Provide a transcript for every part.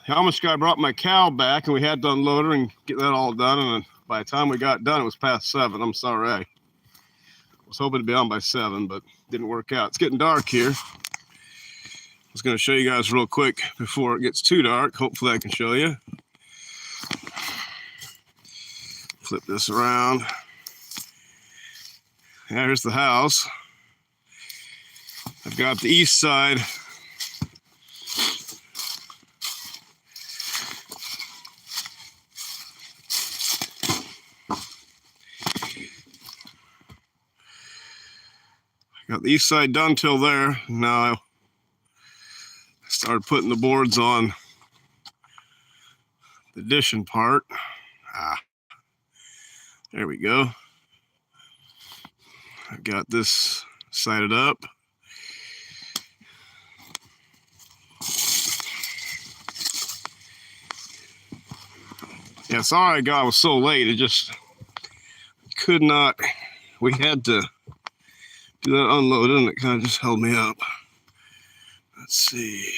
How much guy brought my cow back, and we had to unload her and get that all done. And by the time we got done, it was past 7. I'm sorry. I was hoping to be on by 7, but didn't work out. It's getting dark here. I was going to show you guys real quick before it gets too dark. Hopefully I can show you. Flip this around. There's the house. I've got the east side. Got the east side done till there. Now I started putting the boards on the addition part. There we go. I've got this sided up. Yeah, sorry I was so late. It just could not. We had to do that unloading, and it kind of just held me up. Let's see.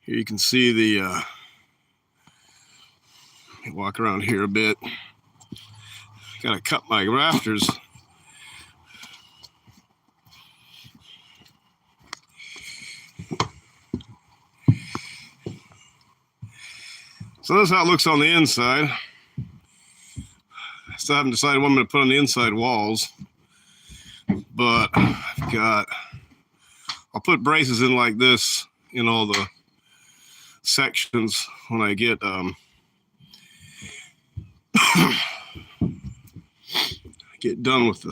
Here you can see the walk around here a bit. Gotta cut my rafters. So this is how it looks on the inside. I still haven't decided what I'm going to put on the inside walls, but I'll put braces in like this in all the sections when I get get done with the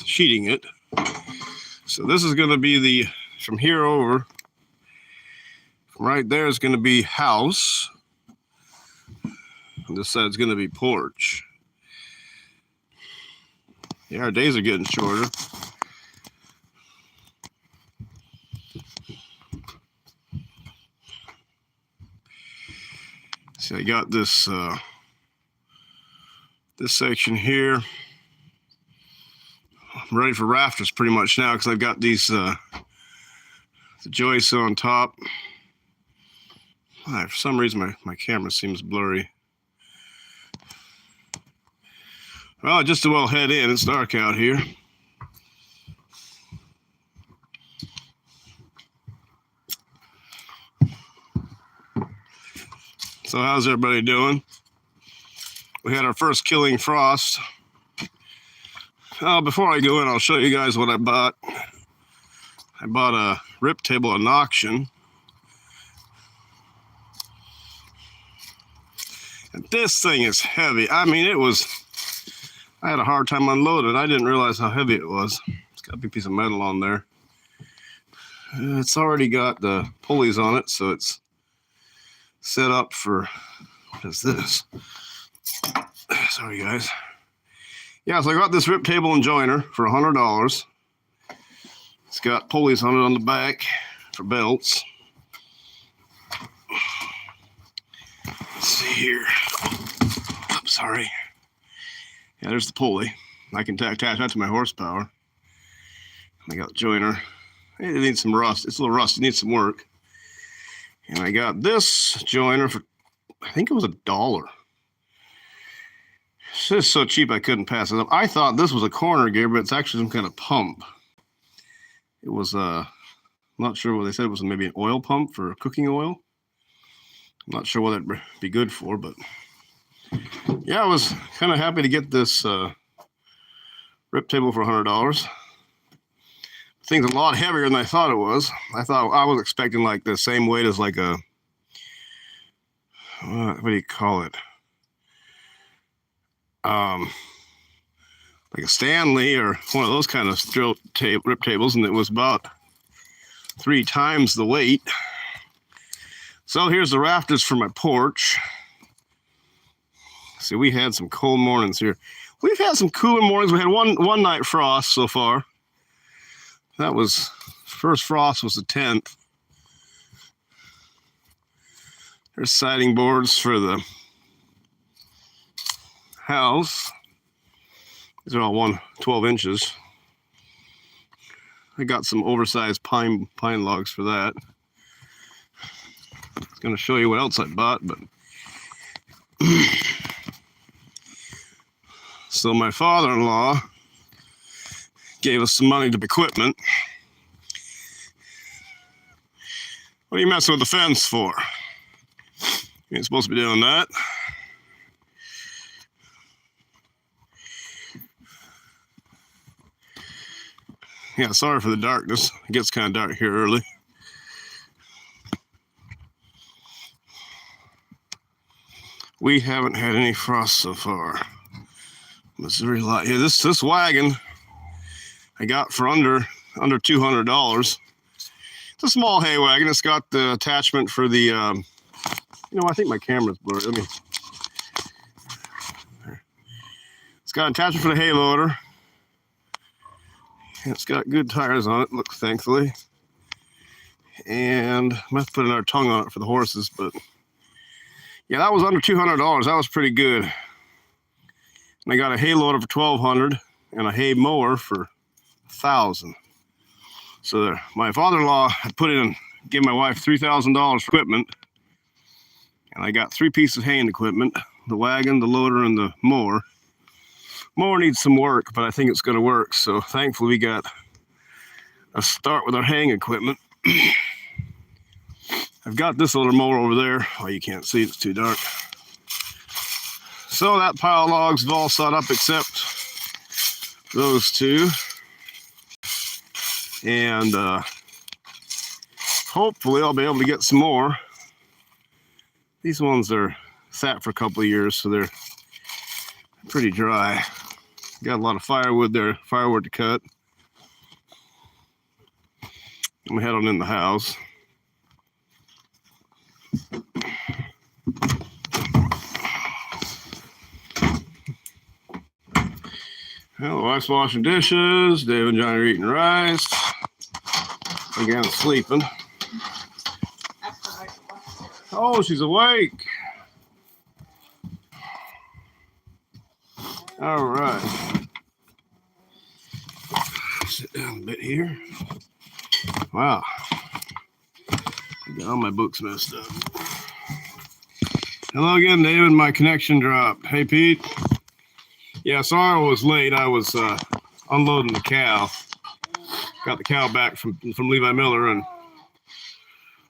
sheeting it. So this is going to be from here over, from right there is going to be house. And this side's going to be porch. Yeah, our days are getting shorter. See, I got this this section here. I'm ready for rafters pretty much now because I've got these the joists on top. For some reason my camera seems blurry. Well, just as well head in. It's dark out here. So how's everybody doing? We had our first killing frost. Before I go in, I'll show you guys what I bought. I bought a rip table at an auction. And this thing is heavy. I mean, I had a hard time unloading. I didn't realize how heavy it was. It's got a big piece of metal on there. It's already got the pulleys on it, so it's set up for, what is this? Sorry, guys. Yeah, so I got this rip table and joiner for $100. It's got pulleys on it on the back for belts. Let's see here. Oops, sorry. Yeah, there's the pulley. I can attach that to my horsepower. I got the joiner. It needs some rust. It's a little rusty. It needs some work. And I got this joiner for, I think it was $1. It's just so cheap I couldn't pass it up. I thought this was a corner gear, but it's actually some kind of pump. It was, not sure what they said. It was maybe an oil pump for cooking oil. I'm not sure what that'd be good for, but yeah, I was kind of happy to get this rip table for $100. The thing's a lot heavier than I thought it was. I was expecting like the same weight as like a, what do you call it? Like a Stanley or one of those kind of rip tables, and it was about 3 times the weight. So here's the rafters for my porch. See, we had some cold mornings here. We've had some cooler mornings. We had one night frost so far. That was, first frost was the 10th. There's siding boards for the house. These are all 12 inches. I got some oversized pine logs for that. I was going to show you what else I bought, but so my father-in-law gave us some money to equipment. What are you messing with the fence for? You ain't supposed to be doing that. Yeah, sorry for the darkness. It gets kind of dark here early. We haven't had any frost so far. Missouri lot. Yeah, this wagon I got for under $200. It's a small hay wagon. It's got the attachment for the, I think my camera's blurry. It's got an attachment for the hay loader. It's got good tires on it, thankfully. And I might have to put another tongue on it for the horses, but yeah, that was under $200. That was pretty good. And I got a hay loader for $1,200 and a hay mower for $1,000. So there, my father-in-law had gave my wife $3,000 for equipment, and I got 3 pieces of haying equipment: the wagon, the loader, and the mower. Mower needs some work, but I think it's going to work. So thankfully we got a start with our haying equipment. I've got this little mower over there. Oh, you can't see it, it's too dark. So that pile of logs is all set up except those 2. And hopefully I'll be able to get some more. These ones are sat for a couple of years, so they're pretty dry. Got a lot of firewood there, firewood to cut. I'm gonna head on in the house. Well, the wife's washing dishes. Dave and Johnny are eating rice. Again, sleeping. Oh, she's awake. All right. Sit down a bit here. Wow. Got all my books messed up. Hello again, David. My connection dropped. Hey, Pete. Yeah, sorry I was late. I was unloading the cow. Got the cow back from Levi Miller, and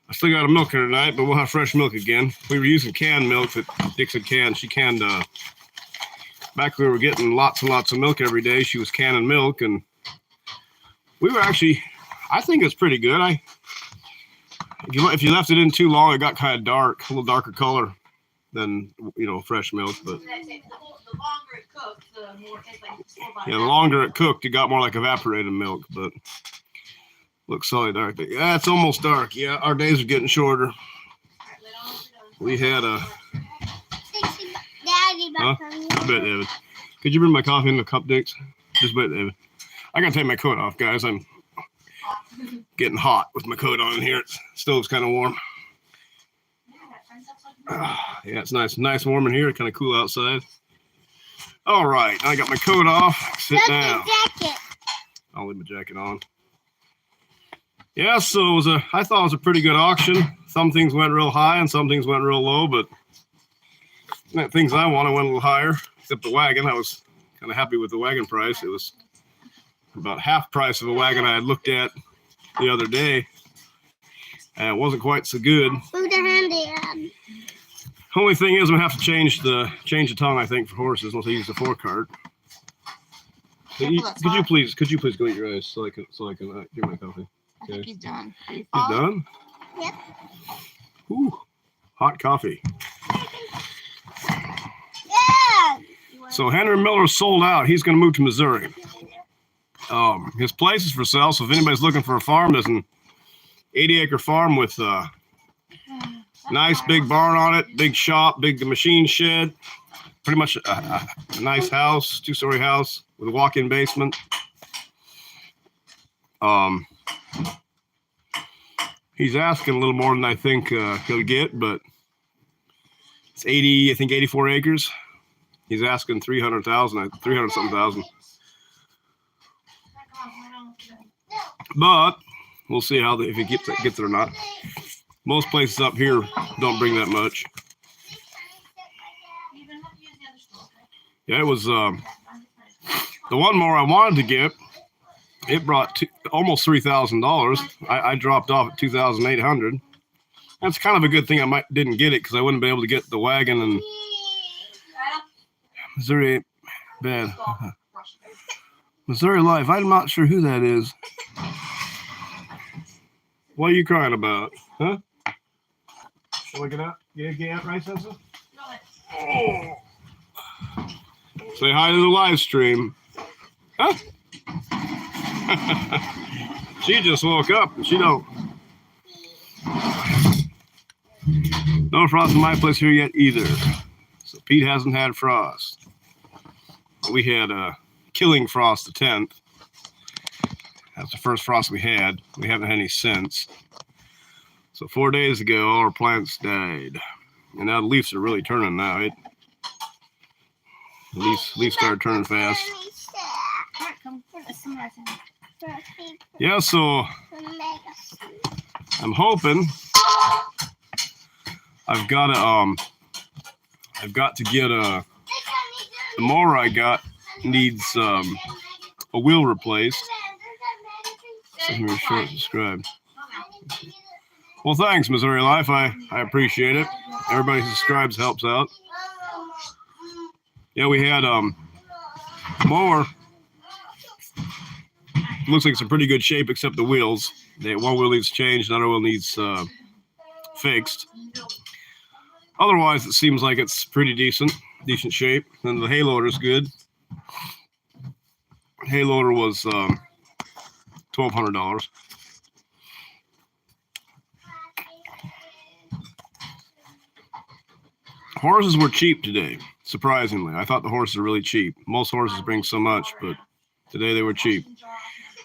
I still got a milker tonight, but we'll have fresh milk again. We were using canned milk that Dixon canned. She canned, back when we were getting lots and lots of milk every day, she was canning milk, and we were actually, I think it's pretty good. If you left it in too long, it got kind of dark, a little darker color than, fresh milk, but The longer it cooked, the more it's like yeah, the longer it cooked, it got more like evaporated milk, but looks solid dark. Yeah, it's almost dark. Yeah, our days are getting shorter. We had a huh? I bet, David. Could you bring my coffee in the cup, Dix? Just wait, David. I gotta take my coat off, guys. I'm getting hot with my coat on in here. The stove's kind of warm. Yeah, it's nice warm in here. Kind of cool outside. All right, I got my coat off. Sit down. I'll leave my jacket on. Yeah, so I thought it was a pretty good auction. Some things went real high and some things went real low, but things I wanted went a little higher, except the wagon. I was kind of happy with the wagon price. It was about half price of a wagon I had looked at the other day, and it wasn't quite so good. Move the handy. Only thing is, I'm gonna have to change the tongue, I think, for horses once I use the forecart. Could you please go eat your eyes so I can get my coffee? I think he's done. He's done? Yep. Ooh, hot coffee. Yeah. So Henry Miller sold out. He's gonna move to Missouri. His place is for sale, so if anybody's looking for a farm, there's an 80-acre farm with nice big barn on it, big shop, big machine shed, pretty much a nice house, 2-story house with a walk-in basement. He's asking a little more than I think he'll get, but it's 84 acres. He's asking 300,000, 300 something thousand. But we'll see how if it gets it or not. Most places up here don't bring that much. Yeah, it was the one mower I wanted to get. It brought almost $3,000. I dropped off at $2,800. That's kind of a good thing I didn't get it because I wouldn't be able to get the wagon and Missouri ain't bad. Missouri Life. I'm not sure who that is. What are you crying about? Huh? Look it up. Get out right, Sensa? Oh. Say hi to the live stream. Huh? She just woke up and she don't. No frost in my place here yet either. So Pete hasn't had frost. We had killing frost the 10th. That's the first frost we had. We haven't had any since. So 4 days ago, all our plants died. And now the leaves are really turning now. The leaves started turning fast. Yeah, so I'm hoping I've got to get the mower I got needs a wheel replaced. Something short subscribe. Well, thanks, Missouri Life. I appreciate it. Everybody who subscribes helps out. Yeah, we had mower. Looks like it's in pretty good shape except the wheels. One wheel needs changed, another wheel needs fixed. Otherwise, it seems like it's pretty decent shape. And the hay loader's good. Hay loader was $1,200. Horses were cheap today, surprisingly. I thought the horses were really cheap. Most horses bring so much, but today they were cheap.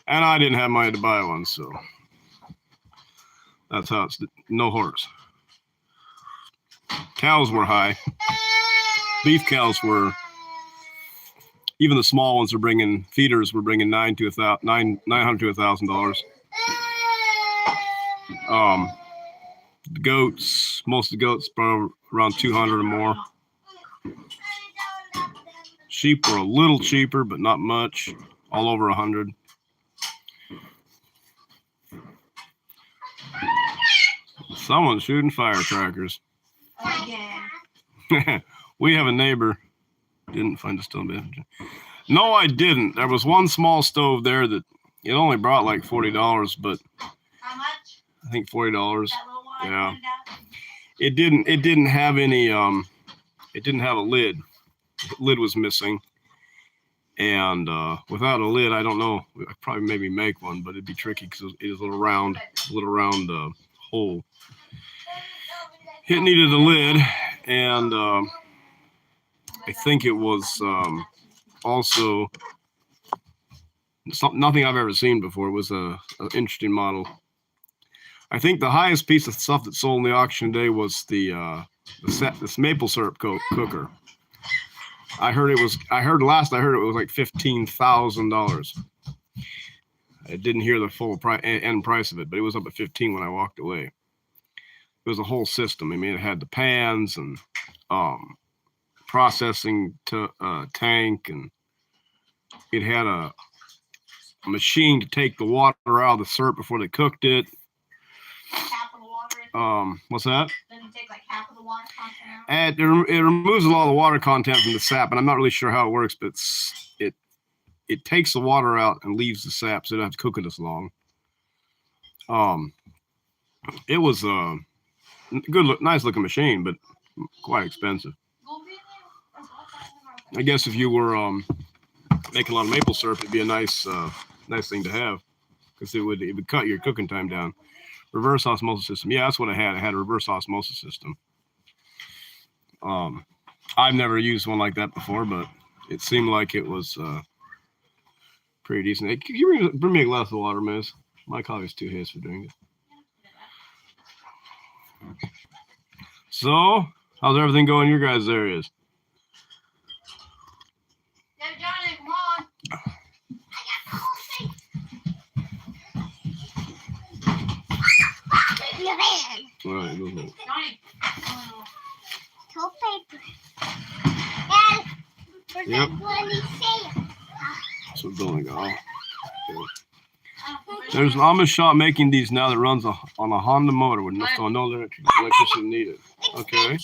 And I didn't have money to buy one, so that's how it's no horse. Cows were high. Beef cows were, even the small ones feeders were bringing $900 to $1,000. The goats, most of the goats brought around 200 or more. Sheep were a little cheaper, but not much, all over 100. Someone's shooting firecrackers. We have a neighbor. Didn't find a stone bed. No, I didn't. There was one small stove there that it only brought like $40, but How much? I think $40. That little one Yeah. pointed out? It didn't have any it didn't have a lid. The lid was missing. And without a lid, I don't know. I'd probably maybe make one, but it'd be tricky because it is a little round hole. It needed a lid, and I think it was also nothing I've ever seen before. It was an interesting model. I think the highest piece of stuff that sold in the auction today was this maple syrup cooker. I heard last I heard it was like $15,000. I didn't hear the full end price of it, but it was up at 15 when I walked away. It was a whole system. I mean, it had the pans and processing tank, and it had a machine to take the water out of the syrup before they cooked it. Half of the water. What's that? Doesn't it take like half of the water content out? It removes a lot of the water content from the sap, and I'm not really sure how it works, but it takes the water out and leaves the sap, so you don't have to cook it as long. It was a nice looking machine, but quite expensive. I guess if you were making a lot of maple syrup, it'd be a nice thing to have, because it would cut your cooking time down. Reverse osmosis system. Yeah, that's what I had. I had a reverse osmosis system. I've never used one like that before, but it seemed like it was pretty decent. Hey, can you bring me a glass of water, miss? My coffee's too his for doing it. So, how's everything going in your guys' areas? Yeah, Johnny, come on. the van. All right, go ahead. Johnny. Toilet paper. Dad, where's Yep. that bloody sail? So building all. There's an Amish shop making these now that runs on a Honda motor with no electricity needed. Okay.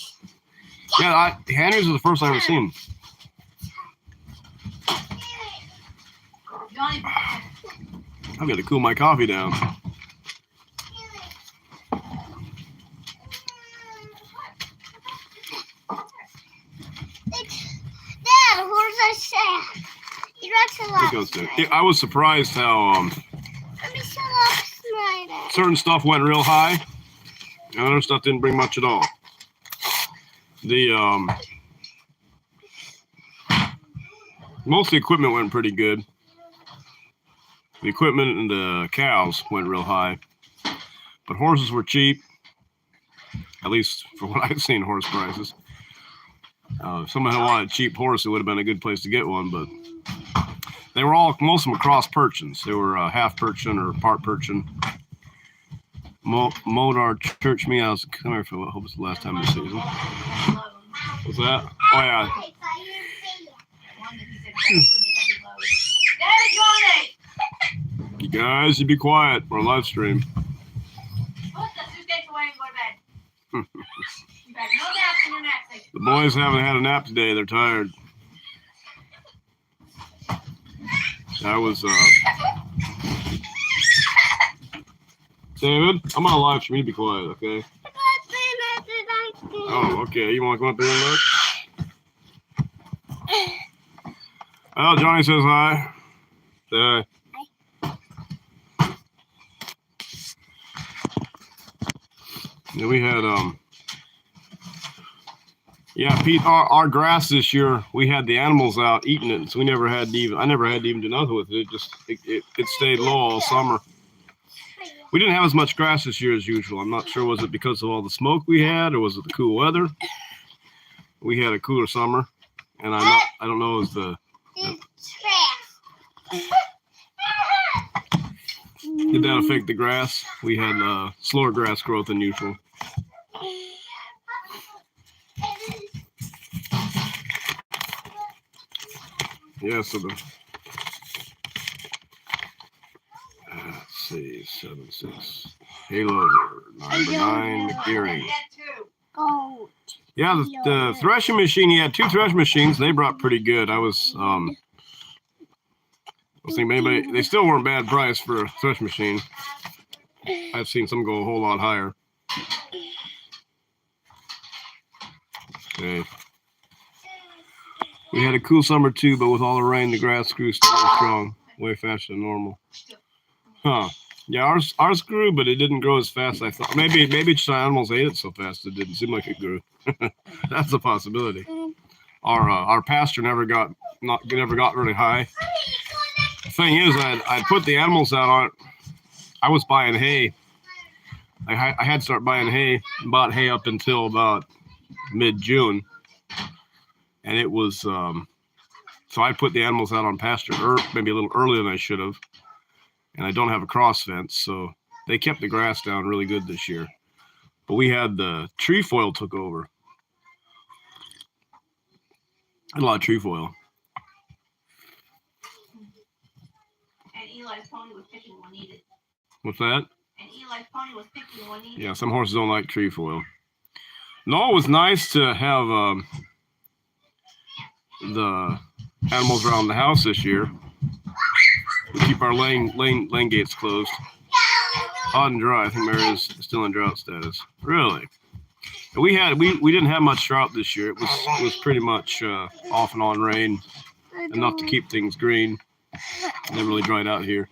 Yeah, Henry's was the first I ever seen. Johnny. I've got to cool my coffee down. Dad, where's that sail? He wrecks a lot. It goes there. I was surprised how Let me shut up, Snyder. certain stuff went real high, and other stuff didn't bring much at all. The most of the equipment went pretty good. The equipment and the cows went real high, but horses were cheap. At least for what I've seen, horse prices. If someone had wanted a cheap horse, it would have been a good place to get one, but they were most of them cross perchins. They were half perchin or part perchin. Mowed our church meeting. I was coming here for, I hope it's the last time this season. What's that? Oh, yeah. You guys, you be quiet. We're on live stream. Put the suitcase away and go to bed. You've had no naps in your nap. The boys haven't had a nap today. They're tired. I was, David, I'm on a live stream. You be quiet, okay? Oh, okay. You want to come up there and look? Oh, Johnny says hi. Say hi. Yeah, we had yeah, Pete, our grass this year, we had the animals out eating it, so I never had to even do nothing with it. It stayed low all summer. We didn't have as much grass this year as usual. I'm not sure, was it because of all the smoke we had, or was it the cool weather? We had a cooler summer, and I don't know, is the did that affect the grass? We had slower grass growth than usual. Yeah, so let's see, 7-6 Halo 9 McGeary. Gold. Yeah, the threshing machine. He had 2 threshing machines. They brought pretty good. I was thinking maybe they still weren't bad price for a threshing machine. I've seen some go a whole lot higher. Okay. We had a cool summer too, but with all the rain, the grass grew still strong, way faster than normal. Huh? Yeah, ours grew, but it didn't grow as fast as I thought. Maybe just the animals ate it so fast it didn't seem like it grew. That's a possibility. Our pasture never got really high. The thing is, I'd put the animals out on it. I was buying hay. I had to start buying hay. Bought hay up until about mid-June. And it was, so I put the animals out on pasture maybe a little earlier than I should have. And I don't have a cross fence, so they kept the grass down really good this year. But we had the trefoil took over. Had a lot of trefoil. And Eli's pony was picking when needed. What's that? And Eli's pony was picking when needed. Yeah, some horses don't like trefoil. No, it was nice to have the animals around the house this year. We keep our lane gates closed. Hot and dry. I think Mary is still in drought status. Really? We didn't have much drought this year. It was pretty much off and on rain, enough to keep things green. Never really dried out here.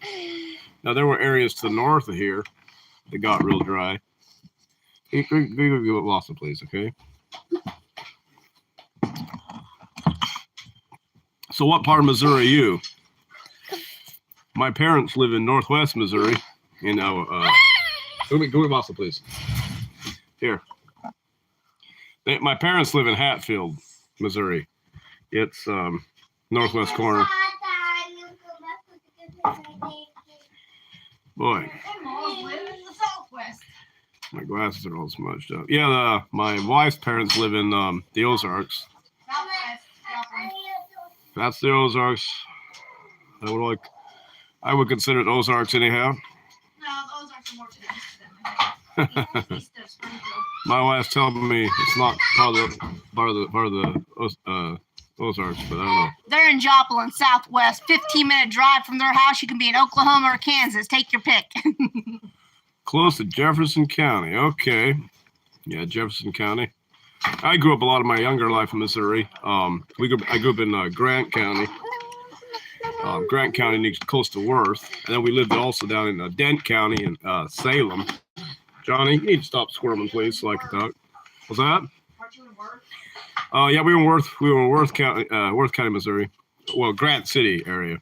Now there were areas to the north of here that got real dry. Go give Lawson, please, okay? So what part of Missouri are you? My parents live in northwest Missouri. You know, go with Lawson, please. Here. My parents live in Hatfield, Missouri. It's northwest corner. Boy. And Mom lives in the southwest. My glasses are all smudged up. Yeah, my wife's parents live in the Ozarks. Southwest. Southwest. That's the Ozarks. I would consider it Ozarks anyhow. No, those are some more to the east of Springfield. My wife's telling me it's not part of the Ozarks, but I don't know. They're in Joplin, Southwest. 15-minute drive from their house. You can be in Oklahoma or Kansas. Take your pick. Close to Jefferson County. Okay. Yeah, Jefferson County. I grew up a lot of my younger life in Missouri. I grew up in Grant County. Grant County next close to Worth. And then we lived also down in Dent County in Salem. Johnny, you need to stop squirming, please, so I can talk. What's that? Aren't you in Worth? Yeah, we were in Worth. We were in Worth County, Missouri. Well, Grant City area.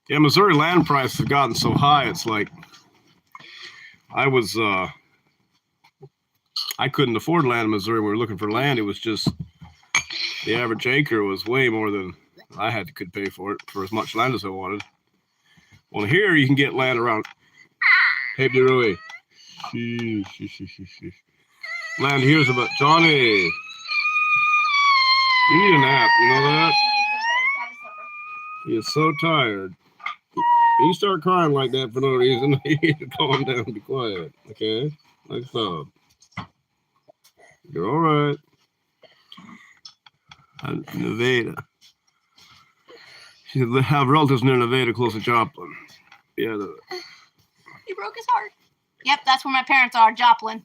Yeah, Missouri land prices have gotten so high. It's like I couldn't afford land in Missouri when we were looking for land. It was just the average acre was way more than I could pay for it for as much land as I wanted. Well, here you can get land around. Hey, Rui. Land here's about Johnny. You need a nap. You know that? He is so tired. You start crying like that for no reason. You need to calm down and be quiet. Okay? Like so. You're all right. I'm in Nevada. She have relatives near Nevada, close to Joplin. Yeah. He broke his heart. Yep, that's where my parents are, Joplin.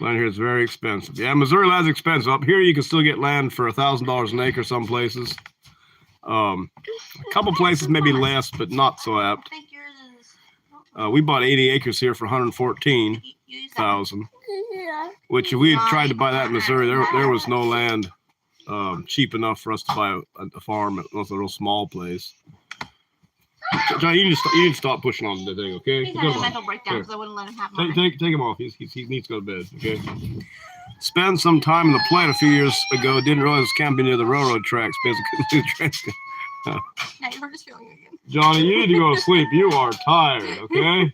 Land here is very expensive. Yeah, Missouri land's expensive. Up here, you can still get land for $1,000 an acre some places. A couple places maybe less, but not so apt. I think yours is... We bought 80 acres here for $114,000. Which if we had tried to buy that in Missouri, there was no land cheap enough for us to buy a farm. It was a real small place. John, you need to stop pushing on the thing, okay? He's having a mental breakdown because I wouldn't let him have mine. Take him off. He needs to go to bed, okay? Spent some time in the plant a few years ago. Didn't realize camping near the railroad tracks. Basically, Now you hurt his feeling again. Johnny, you need to go to sleep. You are tired, okay?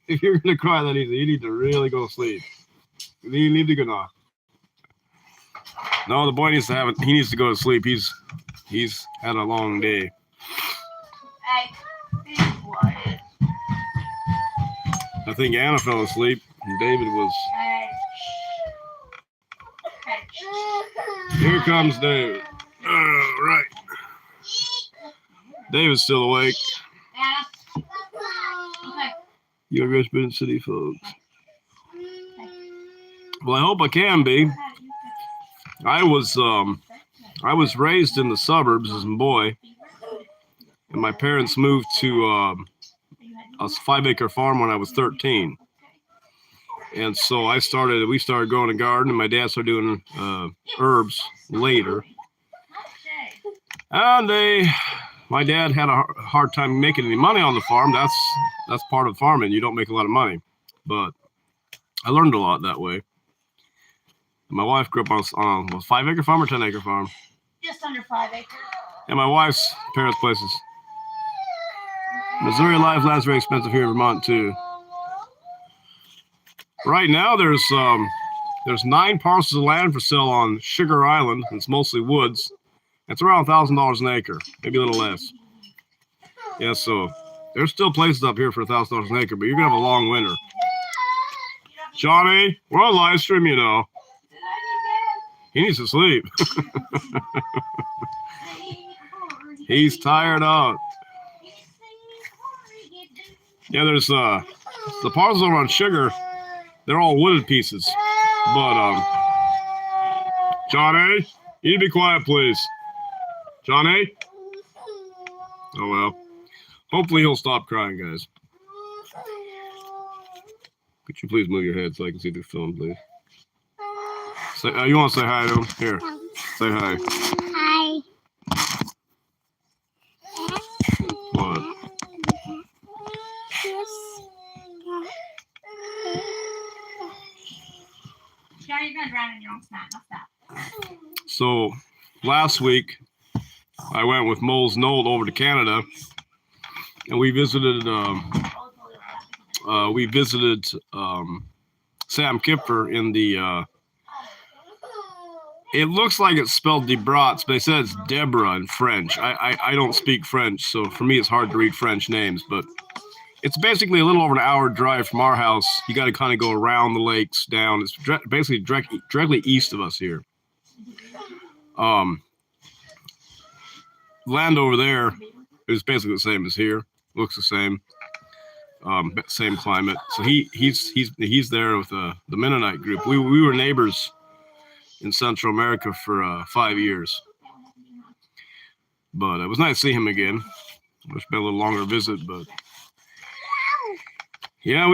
If you're going to cry that easy, you need to really go to sleep. You need to go now. No, the boy needs to he needs to go to sleep. He's had a long day. Hey, be quiet. I think Anna fell asleep and David was. Hey. Hey. Here comes David. Right. David's still awake. Anna. Okay. You're Richmond City folks. Well, I hope I can be. I was raised in the suburbs as a boy, and my parents moved to a 5-acre farm when I was 13. And so we started growing a garden, and my dad started doing herbs later. And my dad had a hard time making any money on the farm. That's part of farming. You don't make a lot of money, but I learned a lot that way. My wife grew up on a 5-acre farm or 10-acre farm? Just under 5 acres. And my wife's parents' places. Missouri land's very expensive here in Vermont too. Right now there's 9 parcels of land for sale on Sugar Island. It's mostly woods. It's around $1,000 an acre, maybe a little less. Yeah, so there's still places up here for $1,000 an acre, but you're gonna have a long winter. Johnny, we're on live stream, you know. He needs to sleep. He's tired out. Yeah, there's the parcels over on Sugar. They're all wooded pieces. But Johnny, you need to be quiet, please. Johnny? Oh well. Hopefully he'll stop crying, guys. Could you please move your head so I can see the film, please? Say, you want to say hi to him? Here. Say hi. Hi. What? Johnny, you're gonna drown in your own snot. Not that. So last week I went with Moles Knoll over to Canada, and we visited Sam Kipper in the. It looks like it's spelled Debrats, but they said it's Deborah in French. I don't speak French, so for me it's hard to read French names, but it's basically a little over an hour drive from our house. You got to kind of go around the lakes down. It's basically directly east of us here. Land over there is basically the same as here. Looks the same. Same climate. So he's there with the Mennonite group. We were neighbors in Central America for 5 years. But it was nice to see him again. It's been a little longer visit, but yeah,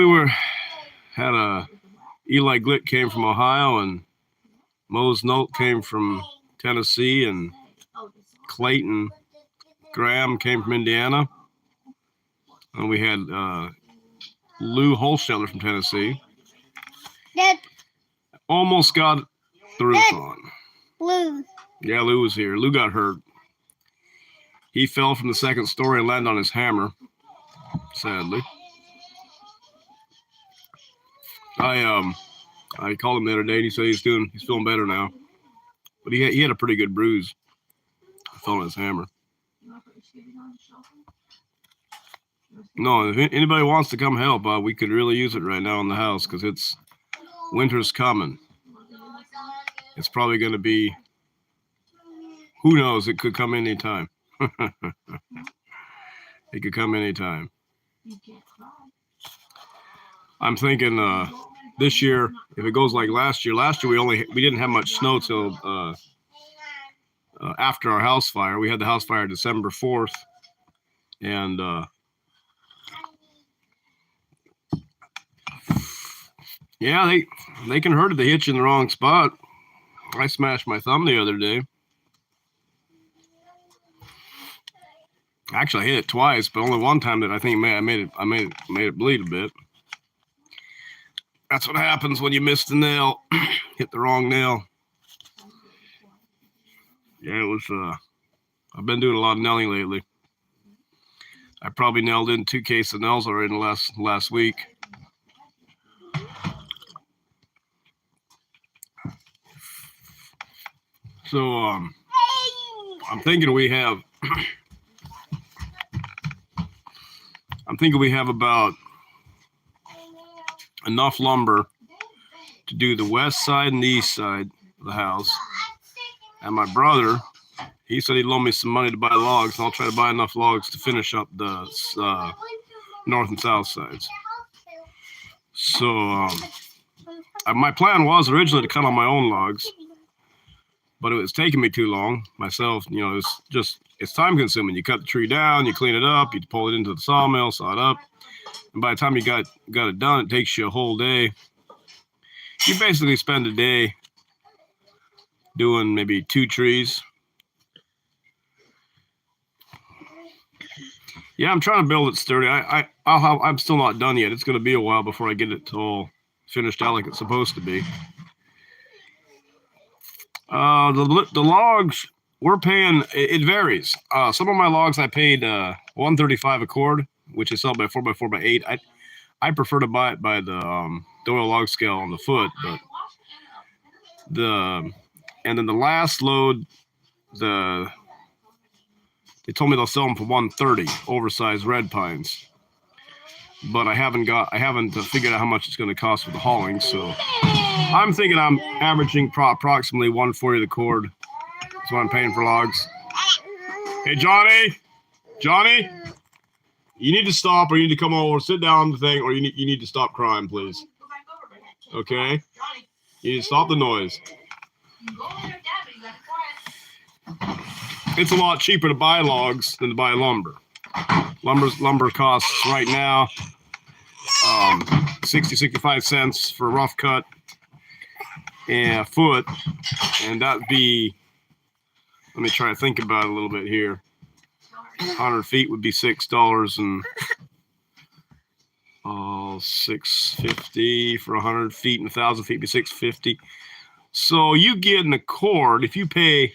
Eli Glick came from Ohio, and Mose Nolt came from Tennessee, and Clayton Graham came from Indiana. And we had Lou Holsteller from Tennessee. Dad, Almost got the roof on. Lou. Yeah, Lou was here. Lou got hurt. He fell from the second story and landed on his hammer, sadly. I called him the other day and he said he's feeling better now. But he had a pretty good bruise. He fell on his hammer. No, if anybody wants to come help, we could really use it right now in the house because winter's coming. It's probably going to be, who knows, it could come anytime. It could come anytime. I'm thinking this year, if it goes like last year we didn't have much snow till after our house fire. We had the house fire December 4th, and yeah, they can hurt if they hit you in the wrong spot. I smashed my thumb the other day. Actually, I hit it twice, but only one time that I think I made it bleed a bit. That's what happens when you miss the nail, hit the wrong nail. Yeah, it was. I've been doing a lot of nailing lately. I probably nailed in 2 cases of nails already in the last week. So I'm thinking we have about enough lumber to do the west side and the east side of the house. And my brother, he said he'd loan me some money to buy logs, and I'll try to buy enough logs to finish up the north and south sides. So my plan was originally to cut on my own logs, but it was taking me too long myself. You know, it's time consuming. You cut the tree down, you clean it up, you pull it into the sawmill, saw it up. And by the time you got it done, it takes you a whole day. You basically spend a day doing maybe 2 trees. Yeah, I'm trying to build it sturdy. I'm still not done yet. It's going to be a while before I get it all finished out like it's supposed to be. The logs we're paying, it varies. Some of my logs I paid $135 a cord, which is sold by 4x4 by 8. I prefer to buy it by the Doyle log scale on the foot, but and then the last load, they told me they'll sell them for $130, oversized red pines. But I haven't figured out how much it's going to cost for the hauling, so I'm thinking I'm averaging approximately $140 the cord. That's what I'm paying for logs. Hey, Johnny, you need to stop, or you need to come over, sit down on the thing, or you need to stop crying, please. Okay? You need to stop the noise. It's a lot cheaper to buy logs than to buy lumber. Lumber costs right now 65 cents for a rough cut and a foot, and that'd be, let me try to think about it a little bit here. 100 feet would be $6 and $6.50 for 100 feet, and 1,000 feet would be $6.50. So you get in a cord, if you buy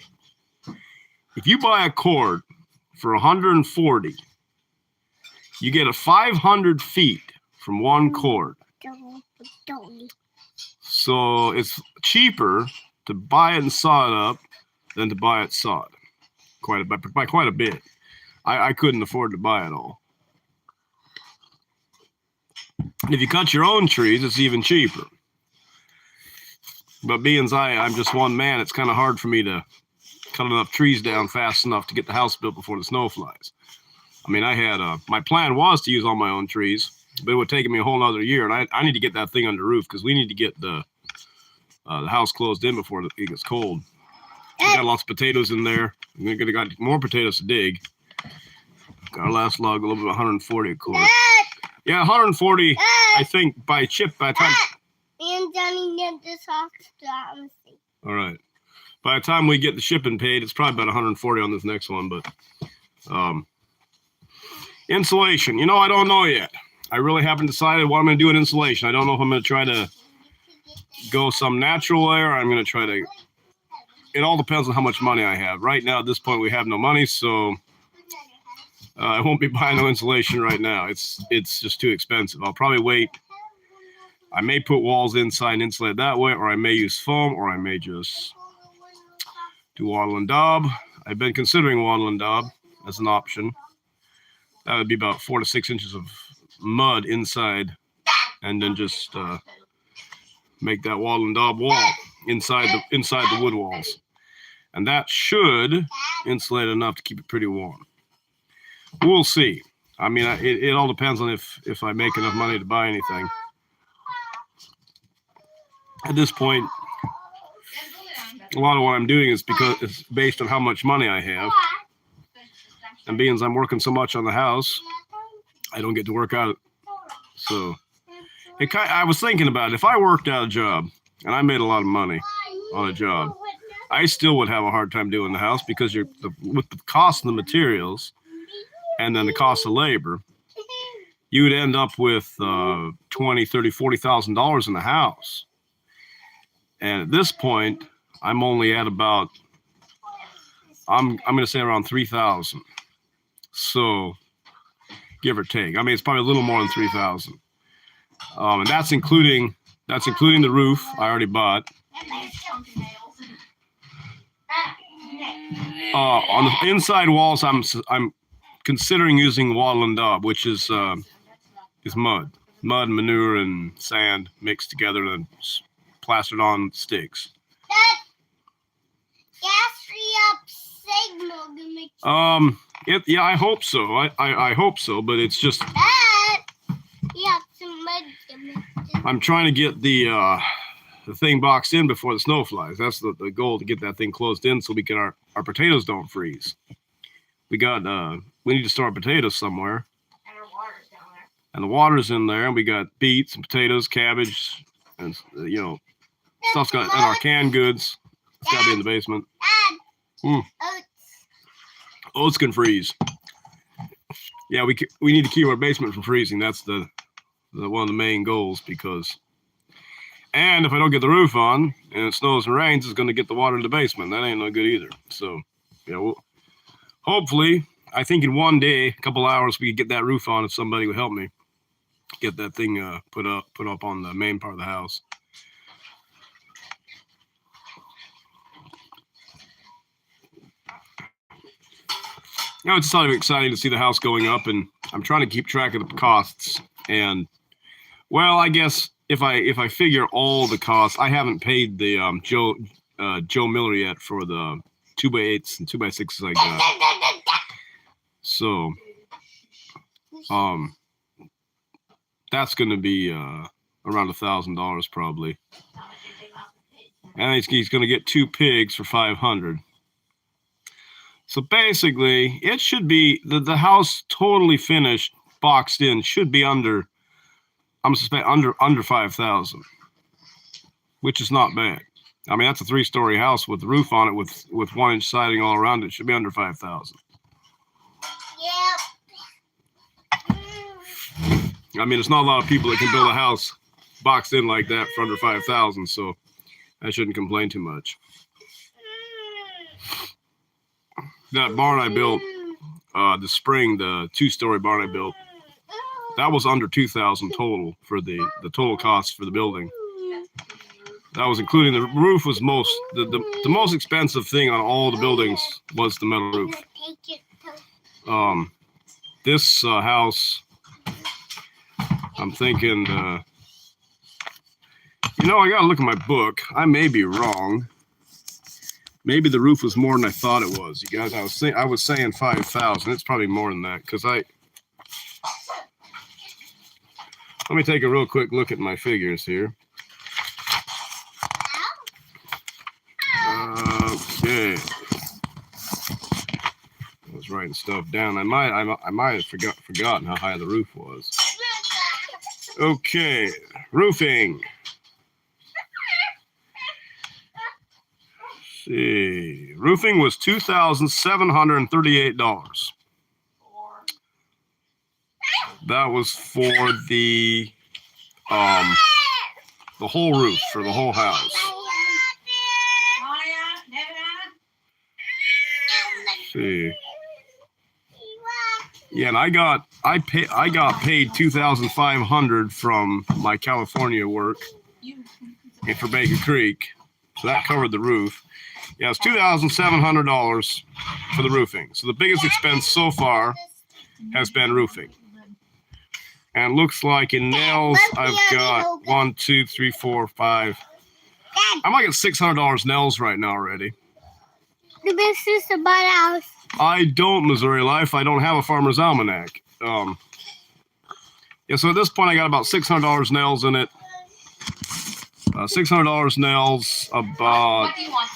a cord for $140, You get a 500 feet from one cord. So it's cheaper to buy it and saw it up than to buy it sawed. By quite a bit. I couldn't afford to buy it all. And if you cut your own trees, it's even cheaper. But being as I'm just one man, it's kind of hard for me to cut enough trees down fast enough to get the house built before the snow flies. I mean, I had my plan was to use all my own trees, but it would take me a whole nother year, and I need to get that thing under roof because we need to get the house closed in before it gets cold. I got lots of potatoes in there. We're gonna got more potatoes to dig. Got our last log a little bit 140 a quarter. Yeah, 140. I think by the time. Me and Johnny get this off. All right. By the time we get the shipping paid, it's probably about 140 on this next one. But insulation, I don't know yet. I really haven't decided what I'm going to do in insulation. I don't know if I'm going to try to go some natural way or I'm going to try to. It all depends on how much money I have. Right now, at this point, we have no money, so I won't be buying no insulation right now. It's just too expensive. I'll probably wait. I may put walls inside and insulate that way, or I may use foam, or I may just do wattle and daub. I've been considering wattle and daub as an option. That would be about 4 to 6 inches of mud inside, and then just make that wattle and daub wall inside the wood walls, and that should insulate enough to keep it pretty warm. We'll see. I mean, it all depends on if I make enough money to buy anything. At this point, a lot of what I'm doing is because it's based on how much money I have, and being as I'm working so much on the house, I don't get to work out. So I was thinking about it. If I worked out a job and I made a lot of money on a job, I still would have a hard time doing the house because with the cost of the materials and then the cost of labor, you would end up with $20,000, $30,000, $40,000 in the house. And at this point, I'm only at about, I'm going to say around 3,000. So, give or take. I mean, it's probably a little more than 3,000. And that's including the roof I already bought. On the inside walls, I'm considering using wattle and daub, which is mud, manure, and sand mixed together and plastered on sticks. Yeah, I hope so. I hope so, but it's just. I'm trying to get the thing boxed in before the snow flies. That's the goal, to get that thing closed in so we can our potatoes don't freeze. We need to store our potatoes somewhere. And our water's down there. And the water's in there, and we got beets and potatoes, cabbage, and stuff's got, and our canned goods. It's gotta be in the basement. Oats can freeze. Yeah, we need to keep our basement from freezing. That's the one of the main goals, because. And if I don't get the roof on and it snows and rains, it's going to get the water in the basement. That ain't no good either. So, hopefully, I think in one day, a couple hours, we could get that roof on if somebody would help me get that thing put up on the main part of the house. It's sort of exciting to see the house going up, and I'm trying to keep track of the costs. And, well, I guess if I figure all the costs, I haven't paid the Joe Miller yet for the 2x8s and 2x6s I got. So, that's going to be around $1,000 probably. And he's going to get 2 pigs for $500. So basically, it should be the house totally finished, boxed in, should be under 5,000, which is not bad. I mean, that's a 3-story house with the roof on it with 1-inch siding all around it. It should be under 5,000. Yep. I mean, it's not a lot of people that can build a house boxed in like that for under 5,000, so I shouldn't complain too much. That barn I built this spring, the 2-story barn I built, that was under $2,000 total for the total cost for the building. That was including the roof. Was the most expensive thing on all the buildings was the metal roof. This house, I'm thinking, I gotta look at my book. I may be wrong. Maybe the roof was more than I thought it was. You guys, I was saying 5,000. It's probably more than that because let me take a real quick look at my figures here. Okay. I was writing stuff down. I might have forgotten how high the roof was. Okay, roofing. Let's see, roofing was $2,738. That was for the whole roof for the whole house. Let's see. Yeah, and I got paid $2,500 from my California work and for Baker Creek, so that covered the roof. Yeah, it's $2,700 for the roofing. So the biggest expense so far has been roofing. And it looks like in nails I've got 1, 2, 3, 4, 5. I might get $600 nails right now already. This is the bud house. I don't, Missouri Life. I don't have a farmer's almanac. Yeah, so at this point, I got about $600 nails in it. $600 nails, about What do you want?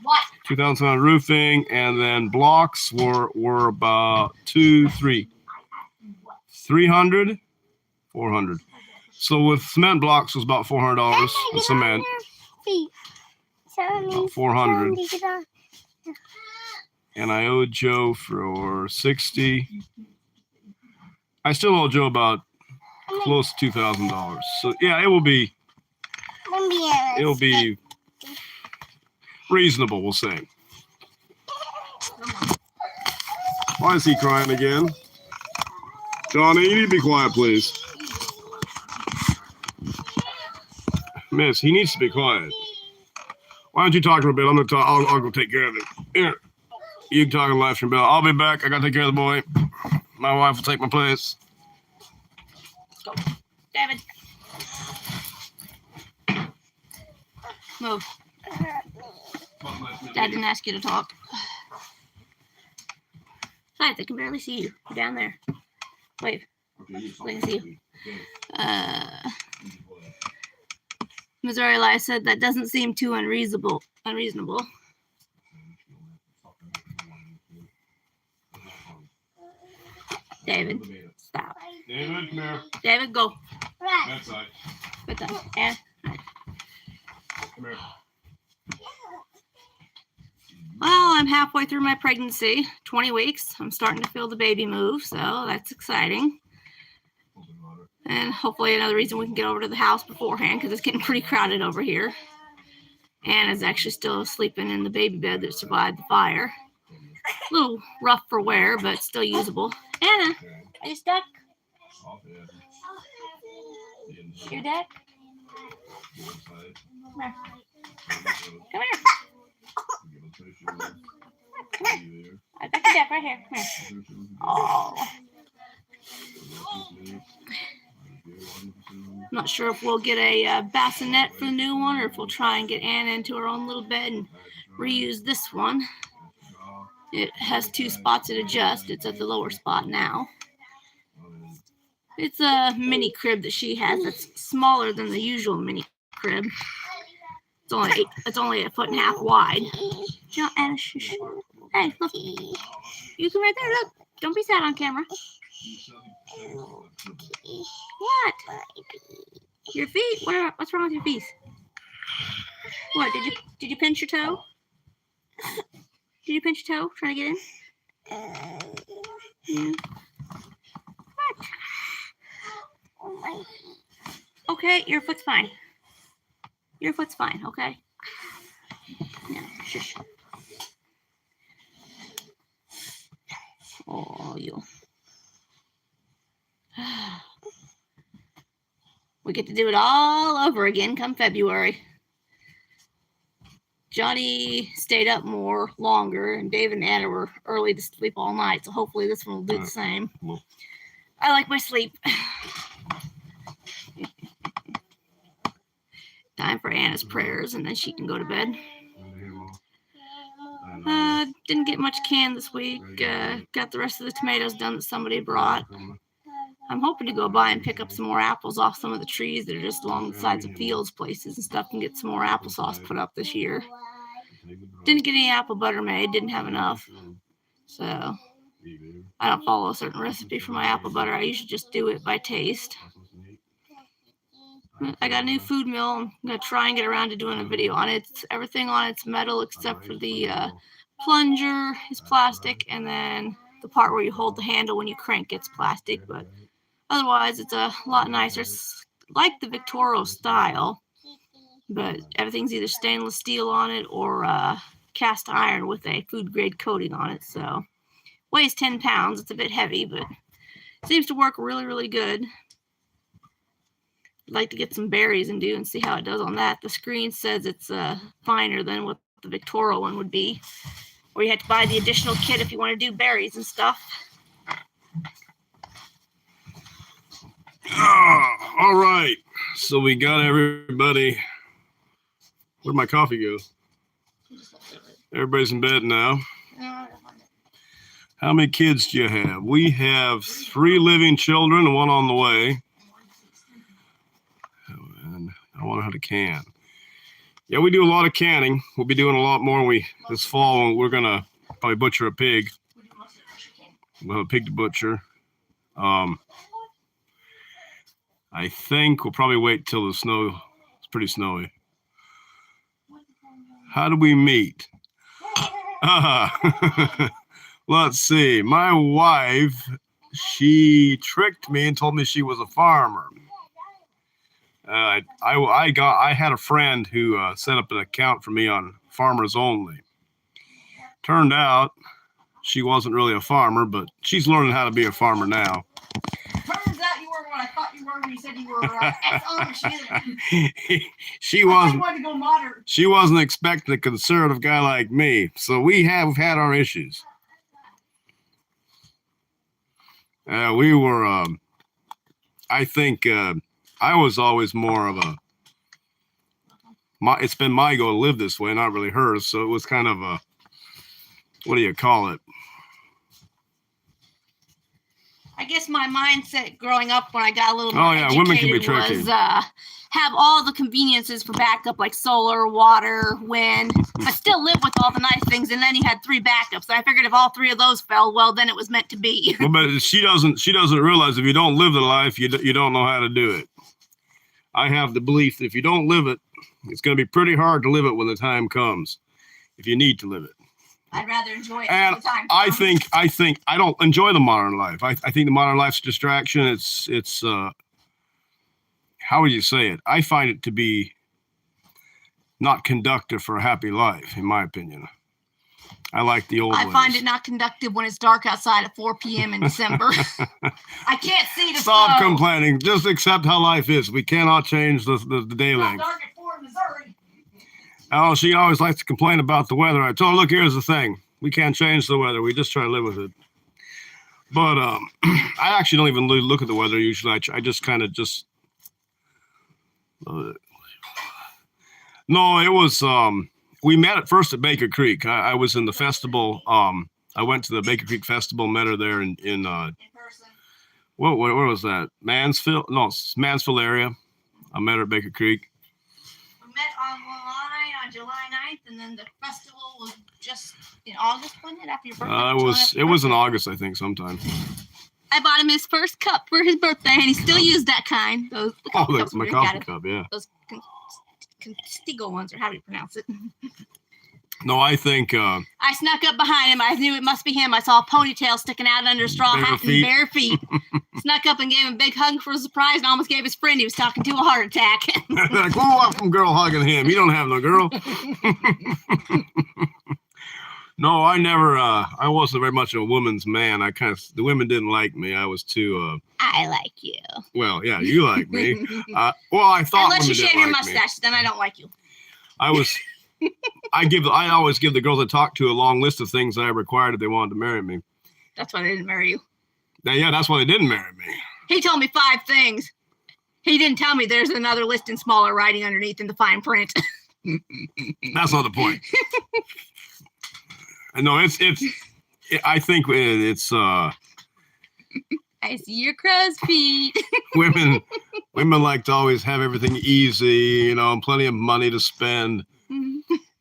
What? 2,000 roofing, and then blocks were about 300, 400. So with cement blocks was about $400 with cement. About 400. And I owed Joe for 60. I still owe Joe about close to $2,000. So yeah, it'll be reasonable, we'll say. Why is he crying again? Johnny, you need to be quiet, please. Miss, he needs to be quiet. Why don't you talk for a bit? I'm gonna talk. I'll go take care of it. Here, you can talk and laugh your bell. I'll be back. I gotta take care of the boy. My wife will take my place. Go, David. Move. Dad didn't ask you to talk. Hi, they can barely see you. You're down there. Wave. They can see you. Missouri Life said that doesn't seem too unreasonable. David, stop. David, come here. David, go. That side. Put that. And Come here. well, I'm halfway through my pregnancy, 20 weeks. I'm starting to feel the baby move, so that's exciting. And hopefully another reason we can get over to the house beforehand because it's getting pretty crowded over here. Anna's actually still sleeping in the baby bed that survived the fire. A little rough for wear, but still usable. Anna, are you stuck? Your deck? Come here. Come here. Come here. I got your deck right here. Come here. Oh. I'm not sure if we'll get a bassinet for the new one or if we'll try and get Anna into her own little bed and reuse this one. It has 2 spots to adjust. It's at the lower spot now. It's a mini crib that she has that's smaller than the usual mini crib. It's only 1.5 feet wide. You know, Anna, shush. Hey, look. You come right there. Look. Don't be sad on camera. What? Your feet? What's wrong with your feet? What? Did you pinch your toe? Did you pinch your toe trying to get in? Yeah. What? Okay, your foot's fine. Your foot's fine, okay? No, shush. Oh, you. We get to do it all over again come February. Johnny stayed up longer, and Dave and Anna were early to sleep all night, so hopefully this one will do the same. I like my sleep. Time for Anna's prayers, and then she can go to bed. Didn't get much canned this week. Got the rest of the tomatoes done that somebody brought. I'm hoping to go by and pick up some more apples off some of the trees that are just along the sides of fields, places and stuff, and get some more applesauce put up this year. Didn't get any apple butter made, didn't have enough. So I don't follow a certain recipe for my apple butter. I usually just do it by taste. I got a new food mill. I'm going to try and get around to doing a video on it. Everything on it's metal except for the plunger is plastic, and then the part where you hold the handle when you crank it's plastic, but otherwise it's a lot nicer. It's like the Victoria style, but everything's either stainless steel on it or cast iron with a food grade coating on it. So weighs 10 pounds. It's a bit heavy, but seems to work really, really good. I'd like to get some berries and see how it does on that. The screen says it's finer than what the Victoria one would be, or you have to buy the additional kit if you want to do berries and stuff. All right, so we got everybody. Where'd my coffee go? Everybody's in bed now. How many kids do you have? We have 3 living children and 1 on the way. And I want to know how to can. Yeah, we do a lot of canning. We'll be doing a lot more this fall. We're going to probably butcher a pig. We'll have a pig to butcher. I think we'll probably wait till the snow. It's pretty snowy. How do we meet? Let's see. My wife, she tricked me and told me she was a farmer. I had a friend who set up an account for me on Farmers Only. Turned out she wasn't really a farmer, but she's learning how to be a farmer now. Turns out you weren't what I thought you were when you said you were She wasn't expecting a conservative guy like me, so we have had our issues. We were, I think, I was always more of it's been my goal to live this way, not really hers. So it was kind of a, what do you call it? I guess my mindset growing up when I got a little more educated women can be tricky. Was have all the conveniences for backup, like solar, water, wind, but still live with all the nice things. And then you had 3 backups. So I figured if all 3 of those fell, well, then it was meant to be. Well, but she doesn't realize if you don't live the life, you don't know how to do it. I have the belief that if you don't live it, it's going to be pretty hard to live it when the time comes, if you need to live it. I'd rather enjoy it and all the time. I think I don't enjoy the modern life. I think the modern life's a distraction. It's how would you say it? I find it to be not conductive for a happy life, in my opinion. I like the old ways. I find it not conductive when it's dark outside at 4 p.m. in December. I can't see the Stop snow. complaining. Just accept how life is. We cannot change the day length. It's dark at 4 in Missouri. Oh, she always likes to complain about the weather. I told her, look, here's the thing. We can't change the weather. We just try to live with it. But I actually don't even look at the weather usually. I just kind of just... No, it was... we met at first at Baker Creek. I was in the festival. I went to the Baker Creek Festival, met her there in person. Where was that? Mansfield? No, Mansfield area. I met her at Baker Creek. We met online on July 9th, and then the festival was just in August, wasn't it? After your birthday? It was in August, I think, sometime. I bought him his first cup for his birthday, and he still used that kind. Those that's my coffee cup, yeah. Those Constigo ones, or how do you pronounce it? No, I think... I snuck up behind him. I knew it must be him. I saw a ponytail sticking out under a straw hat and bare feet. Snuck up and gave him a big hug for a surprise, and almost gave his friend he was talking to a heart attack. Like, whoa, I'm girl hugging him. You don't have no girl. No, I never. I wasn't very much a woman's man. The women didn't like me. I was too. I like you. Well, yeah, you like me. Well, I thought unless you women shave didn't your like me. mustache, then I don't like you. I was. I always give the girls I talk to a long list of things I required if they wanted to marry me. That's why they didn't marry you. Yeah, that's why they didn't marry me. He told me 5 things. He didn't tell me there's another list in smaller writing underneath in the fine print. That's not the point. No, I think it's I see your crow's feet. women like to always have everything easy, and plenty of money to spend,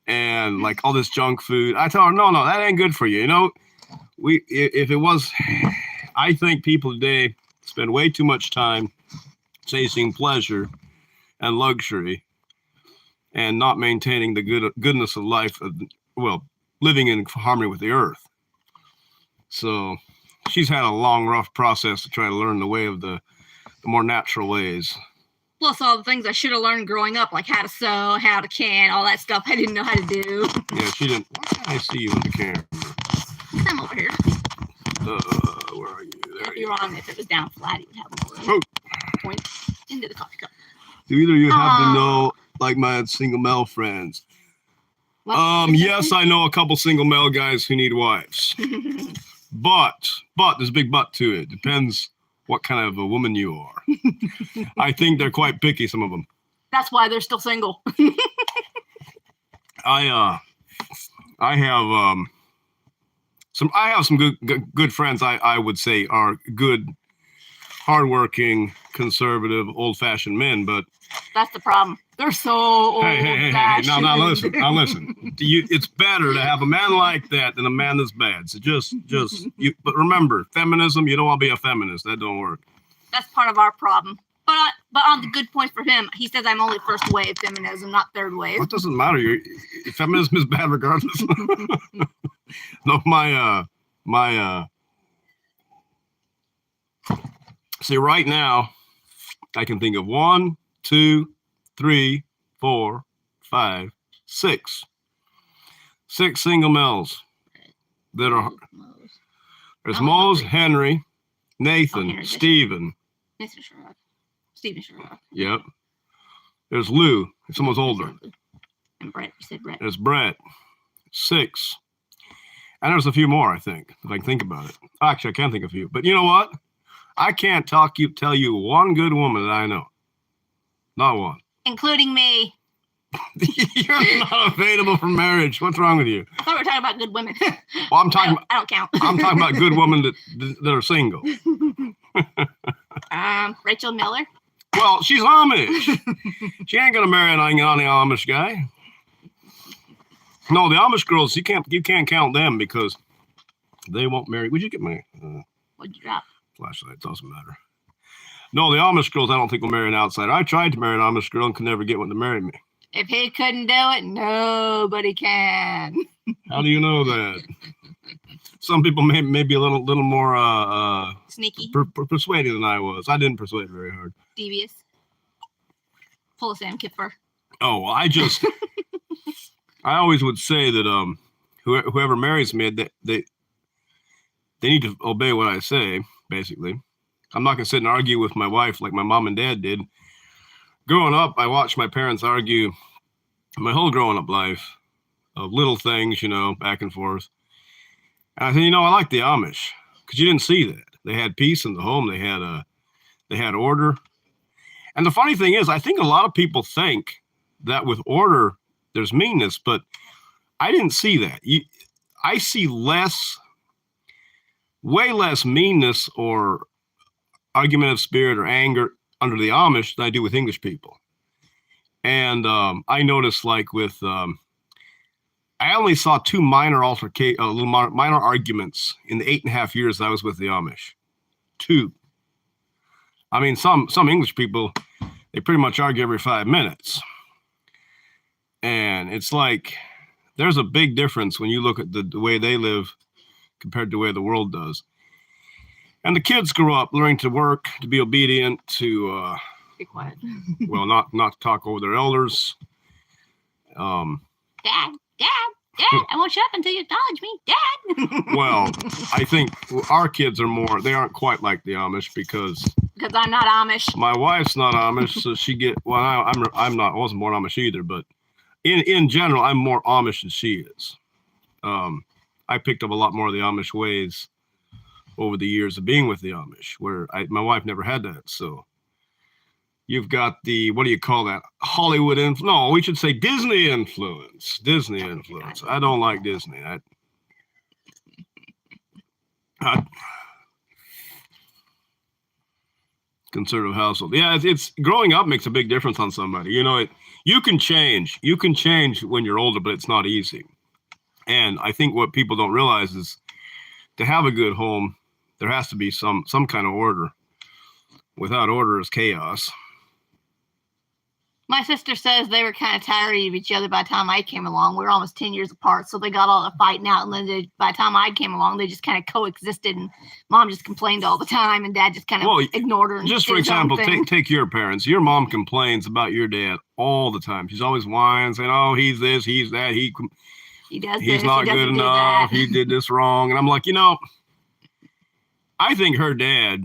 and like all this junk food. I tell her, no, that ain't good for you. If it was, I think people today spend way too much time chasing pleasure and luxury and not maintaining the goodness of life, living in harmony with the earth. So she's had a long, rough process to try to learn the way of the more natural ways. Plus all the things I should have learned growing up, like how to sew, how to can, all that stuff I didn't know how to do. Yeah, she didn't. Why can't I see you in the camera? I'm over here. Where are you? If you were on, if it was down flat, you would have more Oh. point into the coffee cup. Do either of you happen to know, like my single male friends? Yes, I know a couple single male guys who need wives. But there's a big but to it. Depends what kind of a woman you are. I think they're quite picky, some of them. That's why they're still single. I have some good friends. I would say are good, hardworking, conservative, old-fashioned men, but that's the problem. They're so old. Hey! Now listen. It's better to have a man like that than a man that's bad. So just you. But remember, feminism. You don't want to be a feminist. That don't work. That's part of our problem. But on the good points for him, he says I'm only first wave feminism, not third wave. What doesn't matter? Feminism is bad regardless. No, my see, right now, I can think of 1, 2, 3, 4, 5, 6. 6 single males that are. There's Mose, Henry, Nathan, Henry, Stephen. Stephen Sherrock. Yep. There's Lou. Someone's older. And Brett. You said Brett. There's Brett. 6. And there's a few more, I think, if I can think about it. Actually, I can't think of a few. But you know what? I can't tell you one good woman that I know. Not one. Including me. You're not available for marriage. What's wrong with you? I thought we were talking about good women. Well, I'm talking. I don't count. I'm talking about good women that are single. Rachel Miller. Well, she's Amish. She ain't gonna marry an Amish guy. No, the Amish girls, you can't count them because they won't marry. Would you get my What'd you drop? flashlight? Doesn't matter. No, the Amish girls, I don't think will marry an outsider. I tried to marry an Amish girl and could never get one to marry me. If he couldn't do it, nobody can. How do you know that? Some people may be a little more Sneaky. Persuaded than I was. I didn't persuade very hard. Devious. Full of Sam Kipper. Oh, well, I always would say that whoever marries me, they need to obey what I say, basically. I'm not going to sit and argue with my wife like my mom and dad did. Growing up, I watched my parents argue my whole growing up life of little things, back and forth. And I said, I like the Amish because you didn't see that. They had peace in the home. They had order. And the funny thing is, I think a lot of people think that with order, there's meanness, but I didn't see that. I see way less meanness or argumentative spirit or anger under the Amish than I do with English people. And I noticed, like with, I only saw 2 minor arguments in the 8.5 years I was with the Amish. 2. I mean, some English people, they pretty much argue every 5 minutes. And it's like, there's a big difference when you look at the way they live compared to the way the world does. And the kids grow up learning to work, to be obedient, to Be quiet. well, not to talk over their elders. Dad. Dad, I won't shut up until you acknowledge me, Dad. Well, I think our kids are more. They aren't quite like the Amish because I'm not Amish. my wife's not Amish, so she get. Well, I'm not. I wasn't born Amish either, but in general, I'm more Amish than she is. I picked up a lot more of the Amish ways over the years of being with the Amish, where my wife never had that. So you've got the, what do you call that? Hollywood influence. No, we should say Disney influence. Disney influence. I don't like Disney. Conservative household. Yeah, it's growing up makes a big difference on somebody. You know, you can change. You can change when you're older, but it's not easy. And I think what people don't realize is to have a good home, there has to be some kind of order. Without order is chaos. My sister says they were kind of tired of each other by the time I came along. We were almost 10 years apart, so they got all the fighting out. And then by the time I came along, they just kind of coexisted. And Mom just complained all the time, and Dad just kind of ignored her. And just for example, take your parents. Your mom complains about your dad all the time. She's always whining, saying, "Oh, he's this, he's that, he's not good enough. He did this wrong." And I'm like, I think her dad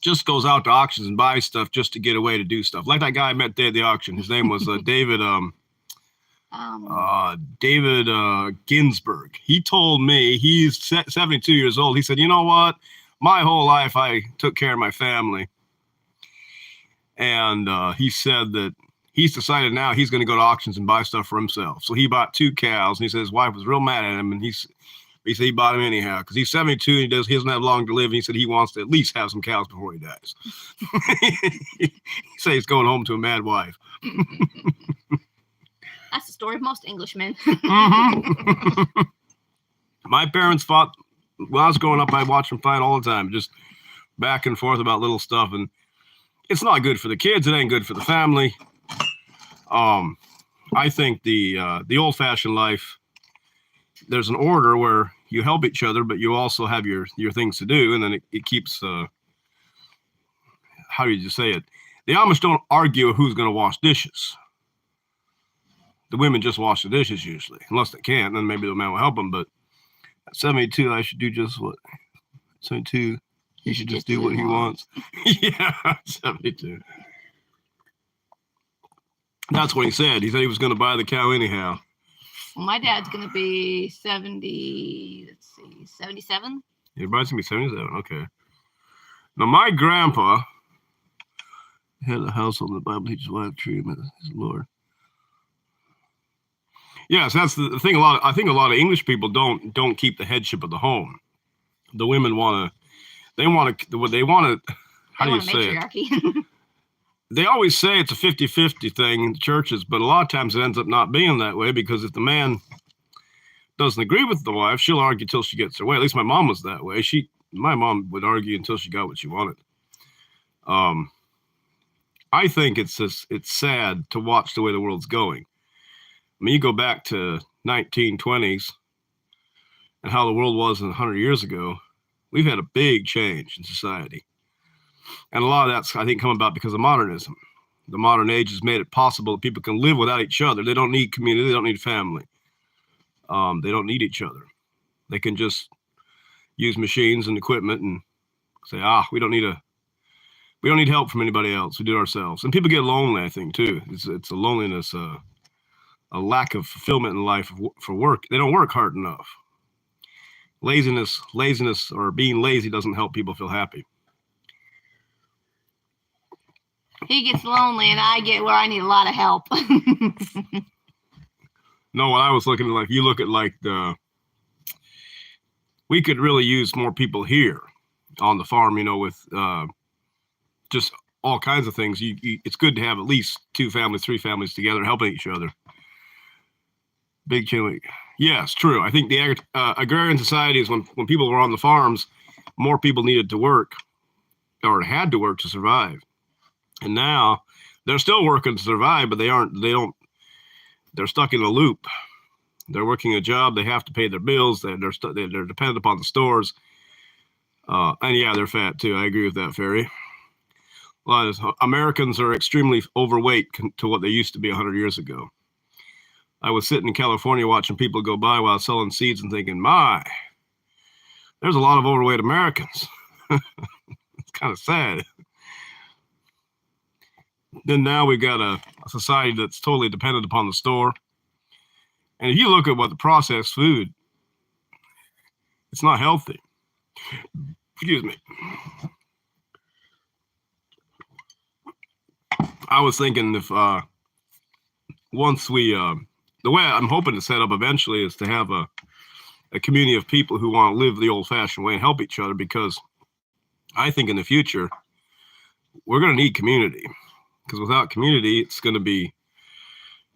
just goes out to auctions and buys stuff just to get away to do stuff. Like that guy I met there at the auction. His name was David Ginsburg. He told me, he's 72 years old. He said, "You know what? My whole life I took care of my family." And he said that he's decided now he's going to go to auctions and buy stuff for himself. So he bought 2 cows, and he said his wife was real mad at him, and he said he bought them anyhow because he's 72 and he doesn't have long to live. And he said he wants to at least have some cows before he dies. He said he's going home to a mad wife. That's the story of most Englishmen. Mm-hmm. My parents fought when I was growing up. I watched them fight all the time, just back and forth about little stuff, and it's not good for the kids. It ain't good for the family. I think the old-fashioned life, there's an order where you help each other, but you also have your things to do, and then it keeps, how do you say it? The Amish don't argue who's going to wash dishes. The women just wash the dishes usually, unless they can't, then maybe the man will help them, but at 72, I should do just what, 72, he should just do what he wants. Yeah, 72. That's what he said. He said he was going to buy the cow anyhow. Well, my dad's going to be 77. Your dad's going to be 77, okay. Now, my grandpa had a household in the Bible teaches wife true his Lord. Yes, that's the thing. I think a lot of English people don't keep the headship of the home. The women want to, how do you say it? They always say it's a 50-50 thing in the churches, but a lot of times it ends up not being that way because if the man doesn't agree with the wife, she'll argue till she gets her way. At least my mom was that way. My mom would argue until she got what she wanted. I think it's sad to watch the way the world's going. I mean, you go back to 1920s and how the world was 100 years ago. We've had a big change in society. And a lot of that's, I think, come about because of modernism. The modern age has made it possible that people can live without each other. They don't need community. They don't need family. They don't need each other. They can just use machines and equipment and say, we don't need help from anybody else. We do it ourselves. And people get lonely, I think, too. It's a loneliness, a lack of fulfillment in life for work. They don't work hard enough. Laziness, or being lazy doesn't help people feel happy. He gets lonely, and I get where I need a lot of help. No, what I was looking at, like, you look at, like, we could really use more people here on the farm, with just all kinds of things. It's good to have at least 2 families, 3 families together helping each other. Big change. Yes, true. I think the agrarian societies, when people were on the farms, more people needed to work or had to work to survive. And now they're still working to survive, but they're stuck in a loop. They're working a job. They have to pay their bills. They're dependent upon the stores. And yeah, they're fat too. I agree with that, Ferry. A lot of Americans are extremely overweight to what they used to be 100 years ago. I was sitting in California watching people go by while selling seeds and thinking, my, there's a lot of overweight Americans. It's kind of sad. Then now we've got a society that's totally dependent upon the store. And if you look at what the processed food, it's not healthy. Excuse me. I was thinking if once we, the way I'm hoping to set up eventually is to have a community of people who want to live the old-fashioned way and help each other, because I think in the future, we're going to need community. Because without community, it's going to be,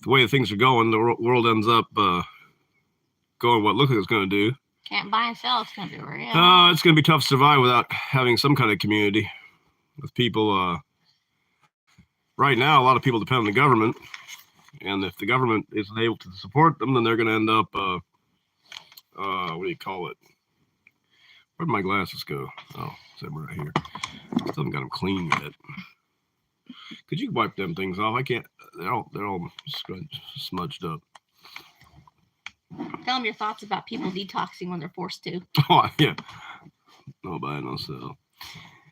the way things are going, the world ends up going what look like it's going to do. Can't buy and sell, it's going to be real. It's going to be tough to survive without having some kind of community. With people, right now, a lot of people depend on the government. And if the government isn't able to support them, then they're going to end up, what do you call it? Where'd my glasses go? Oh, it's them right here. Still haven't got them clean yet. Could you wipe them things off? I can't. They're all smudged up. Tell them your thoughts about people detoxing when they're forced to. Oh, yeah. No buy, no sell.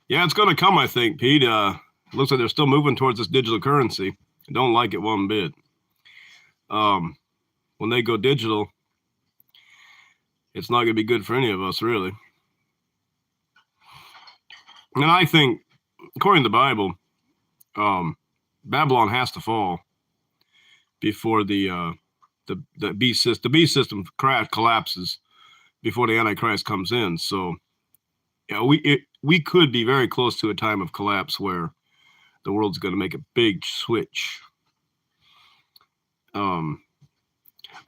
Yeah, it's going to come, I think, Pete. Looks like they're still moving towards this digital currency. I don't like it one bit. When they go digital, it's not going to be good for any of us, really. And I think, according to the Bible, Babylon has to fall before the beast system. The beast system collapses before the Antichrist comes in. So, yeah, we could be very close to a time of collapse where the world's going to make a big switch.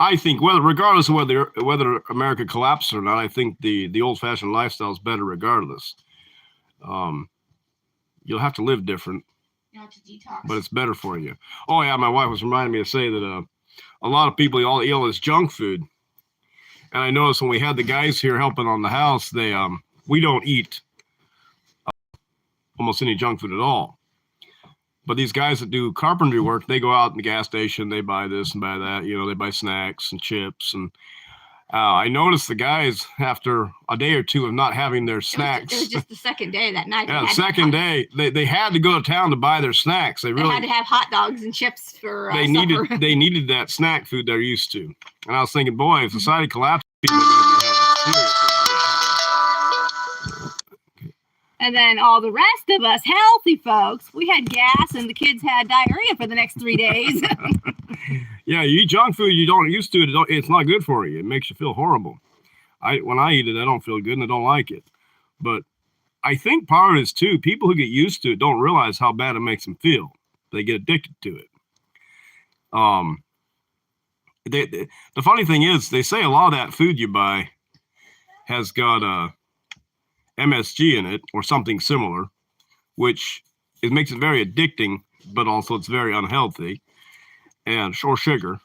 I think regardless of whether America collapses or not, I think the old-fashioned lifestyle is better regardless. You'll have to live different. You have to detox. But it's better for you. Oh yeah, my wife was reminding me to say that a lot of people all eat all this junk food. And I noticed when we had the guys here helping on the house, we don't eat almost any junk food at all. But these guys that do carpentry work, they go out in the gas station, they buy this and buy that, they buy snacks and chips. And I noticed the guys, after a day or two of not having their snacks. It was just the second day that night. Yeah, the second day, they had to go to town to buy their snacks. They really had to have hot dogs and chips for they supper. They needed that snack food they're used to. And I was thinking, boy, if society collapses, people are going to be having serious. And then all the rest of us healthy folks, we had gas and the kids had diarrhea for the next 3 days. Yeah, you eat junk food you don't used to, it's not good for you. It makes you feel horrible. When I eat it, I don't feel good and I don't like it. But I think part of it is too, people who get used to it don't realize how bad it makes them feel. They get addicted to it. The funny thing is, they say a lot of that food you buy has got MSG in it or something similar, which it makes it very addicting, but also it's very unhealthy, or sugar,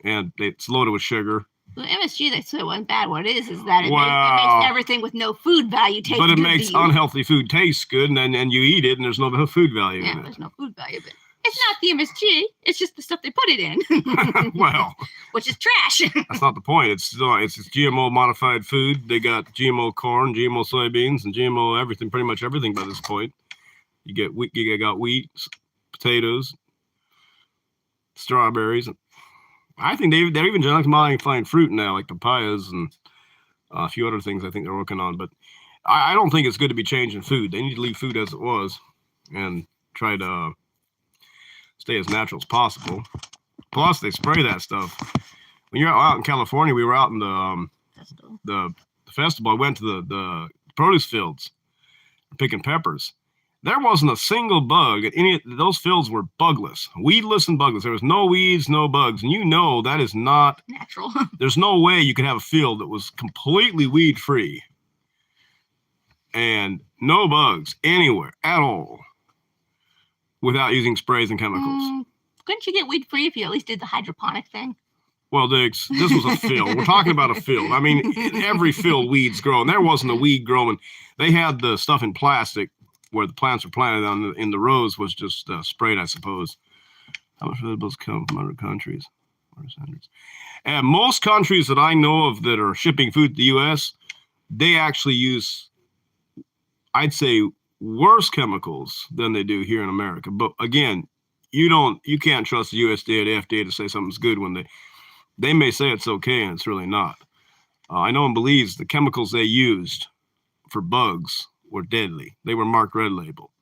and it's loaded with sugar. Well, MSG, they say wasn't bad. What it is that it makes everything with no food value taste good. But it makes unhealthy food taste good, and you eat it, and there's no food value in it. Yeah, there's no food value, but it's not the MSG. It's just the stuff they put it in. Well, which is trash. That's not the point. It's GMO modified food. They got GMO corn, GMO soybeans, and GMO everything. Pretty much everything by this point. You get wheat. You got wheat, potatoes, strawberries. I think they're even genetically modifying fruit now, like papayas and a few other things I think they're working on. But I don't think it's good to be changing food. They need to leave food as it was and try to stay as natural as possible. Plus, they spray that stuff. When you're out in California, we were out in the festival. I went to the produce fields picking peppers. There wasn't a single bug. Those fields were bugless, weedless and bugless. There was no weeds, no bugs. And that is not natural. There's no way you could have a field that was completely weed free and no bugs anywhere at all without using sprays and chemicals. Couldn't you get weed free if you at least did the hydroponic thing? Well, Dix, this was a field. We're talking about a field. I mean, in every field, weeds grow, and there wasn't a weed growing. They had the stuff in plastic where the plants were planted in the rows was just sprayed, I suppose. How much vegetables come from other countries? And most countries that I know of that are shipping food to the U.S., they actually use, I'd say, worse chemicals than they do here in America. But again, you can't trust the USDA or the FDA to say something's good when they may say it's okay and it's really not. I know in Belize, the chemicals they used for bugs were deadly. They were marked red label.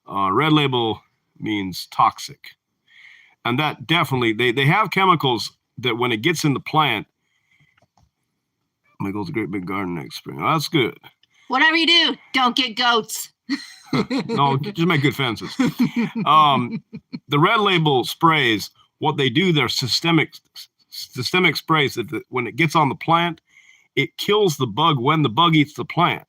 Red label means toxic. And that definitely, they have chemicals that when it gets in the plant, my goal's a great big garden next spring. Oh, that's good. Whatever you do, don't get goats. No, just make good fences. The red label sprays, what they do, they're systemic sprays that when it gets on the plant, it kills the bug when the bug eats the plant.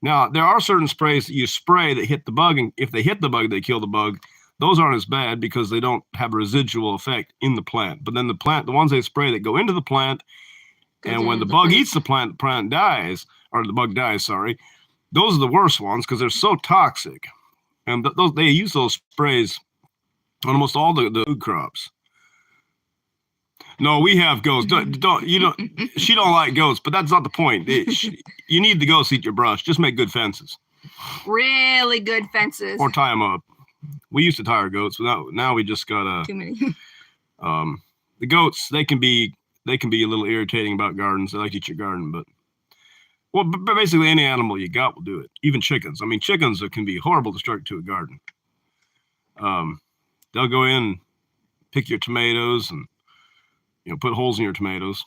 Now, there are certain sprays that you spray that hit the bug, and if they hit the bug, they kill the bug. Those aren't as bad because they don't have a residual effect in the plant. But then the ones they spray that go into the plant, and when the bug eats the plant dies, or the bug dies, sorry. Those are the worst ones because they're so toxic. And they use those sprays on almost all the food crops. No, we have goats. She don't like goats, but that's not the point. You need the goats to eat your brush. Just make good fences. Really good fences. Or tie them up. We used to tie our goats, but now we just got too many. The goats, they can be a little irritating about gardens. They like to eat your garden, but basically any animal you got will do it. Even chickens. I mean, chickens can be horrible destructive to a garden. They'll go in, pick your tomatoes, and put holes in your tomatoes,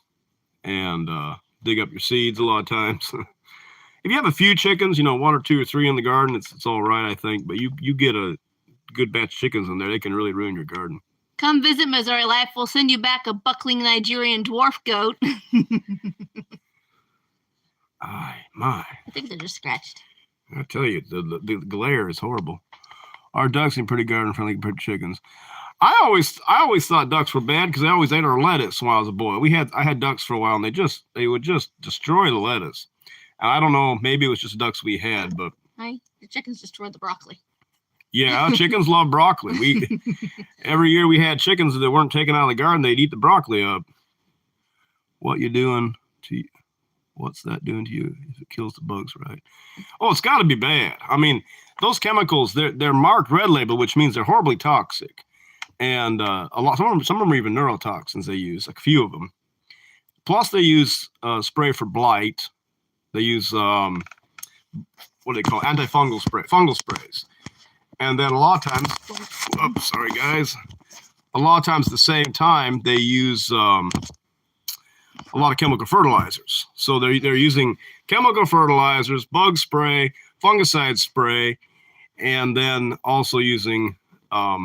and dig up your seeds a lot of times. If you have a few chickens, 1 or 2 or 3 in the garden, it's all right, I think. But you get a good batch of chickens in there, they can really ruin your garden. Come visit Missouri Life. We'll send you back a buckling Nigerian dwarf goat. My. I think they're just scratched. I tell you, the glare is horrible. Our ducks are pretty garden friendly compared to chickens. I always thought ducks were bad because they always ate our lettuce when I was a boy. I had ducks for a while, and they would just destroy the lettuce. And I don't know, maybe it was just ducks we had, but the chickens destroyed the broccoli. Yeah, chickens love broccoli. Every year we had chickens that weren't taken out of the garden, they'd eat the broccoli up. What's that doing to you if it kills the bugs, right? Oh, it's got to be bad. I mean, those chemicals, they're marked red label, which means they're horribly toxic. And some of them are even neurotoxins they use, like a few of them. Plus they use spray for blight. They use, what do they call it? Antifungal spray, fungal sprays. And then a lot of times, sorry guys, a lot of times at the same time, they use a lot of chemical fertilizers. So they're using chemical fertilizers, bug spray, fungicide spray, and then also using a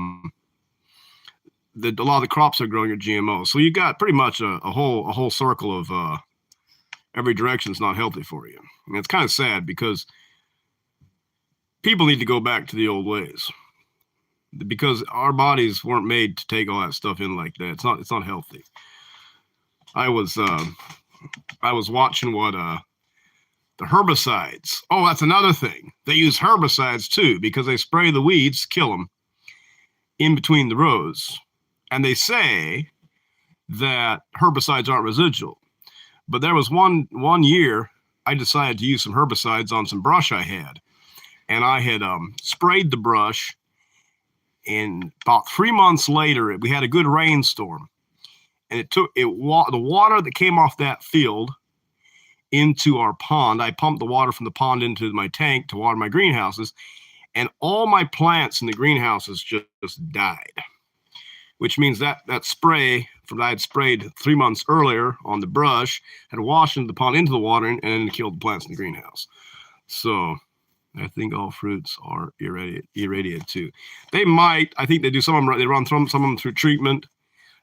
lot of the crops are growing are GMOs. So you got pretty much a whole circle of every direction is not healthy for you. And it's kind of sad because people need to go back to the old ways because our bodies weren't made to take all that stuff in like that. It's not healthy. I was watching what the herbicides. Oh, that's another thing. They use herbicides too because they spray the weeds, kill them in between the rows. And they say that herbicides aren't residual. But there was one year I decided to use some herbicides on some brush I had. And I had sprayed the brush, and about 3 months later, we had a good rainstorm. And the water that came off that field into our pond. I pumped the water from the pond into my tank to water my greenhouses, and all my plants in the greenhouses just died. Which means that spray that I had sprayed 3 months earlier on the brush had washed into the pond into the water and killed the plants in the greenhouse. So I think all fruits are irradiated too. I think they do some of them. They run some of them through treatment.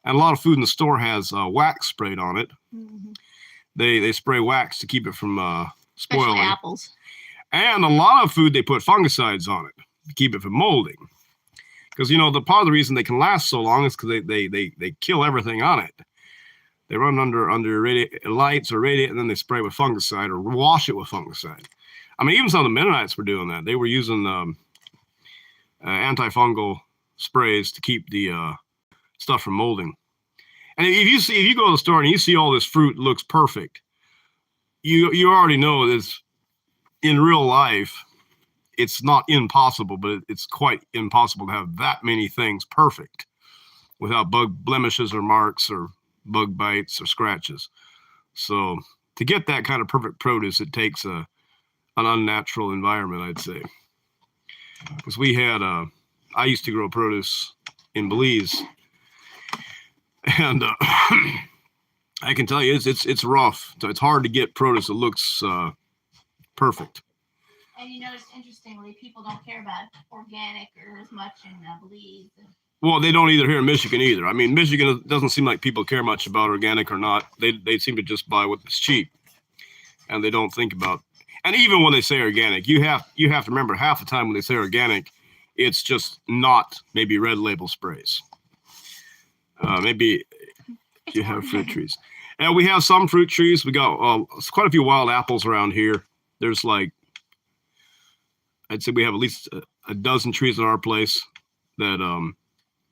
And a lot of food in the store has wax sprayed on it. Mm-hmm. They spray wax to keep it from spoiling. Especially apples. And a lot of food they put fungicides on it to keep it from molding. Because the part of the reason they can last so long is because they kill everything on it. They run under lights or radiate, and then they spray with fungicide or wash it with fungicide. I mean, even some of the Mennonites were doing that. They were using antifungal sprays to keep the stuff from molding. And if you go to the store and you see all this fruit looks perfect, you already know that in real life, it's not impossible, but it's quite impossible to have that many things perfect without bug blemishes or marks or bug bites or scratches. So to get that kind of perfect produce, it takes an unnatural environment, I'd say. Because I used to grow produce in Belize, and I can tell you it's rough. It's hard to get produce that looks perfect. And you notice, interestingly, people don't care about organic or as much in Belize. Well, they don't either here in Michigan either. I mean, Michigan doesn't seem like people care much about organic or not. They seem to just buy what's cheap, and they don't think about. And even when they say organic, you have to remember half the time when they say organic, it's just not maybe red label sprays. Maybe you have fruit trees, and we have some fruit trees. We got quite a few wild apples around here. There's like, I'd say we have at least a dozen trees in our place that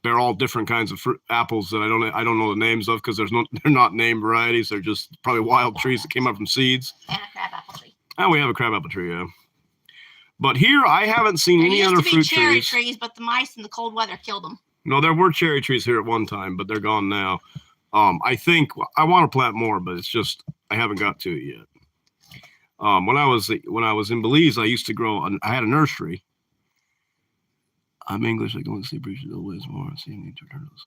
they're all different kinds of apples that I don't know the names of because they're not named varieties. They're just probably wild trees that came up from seeds. And a crabapple tree. And we have a crabapple tree, yeah. But here I haven't seen any other fruit trees. Cherry trees, but the mice and the cold weather killed them. No, there were cherry trees here at one time, but they're gone now. I think I want to plant more, but it's just I haven't got to it yet. When I was in Belize, I used to grow. I had a nursery. I'm English. I go and see breaches always more. See need to turtles.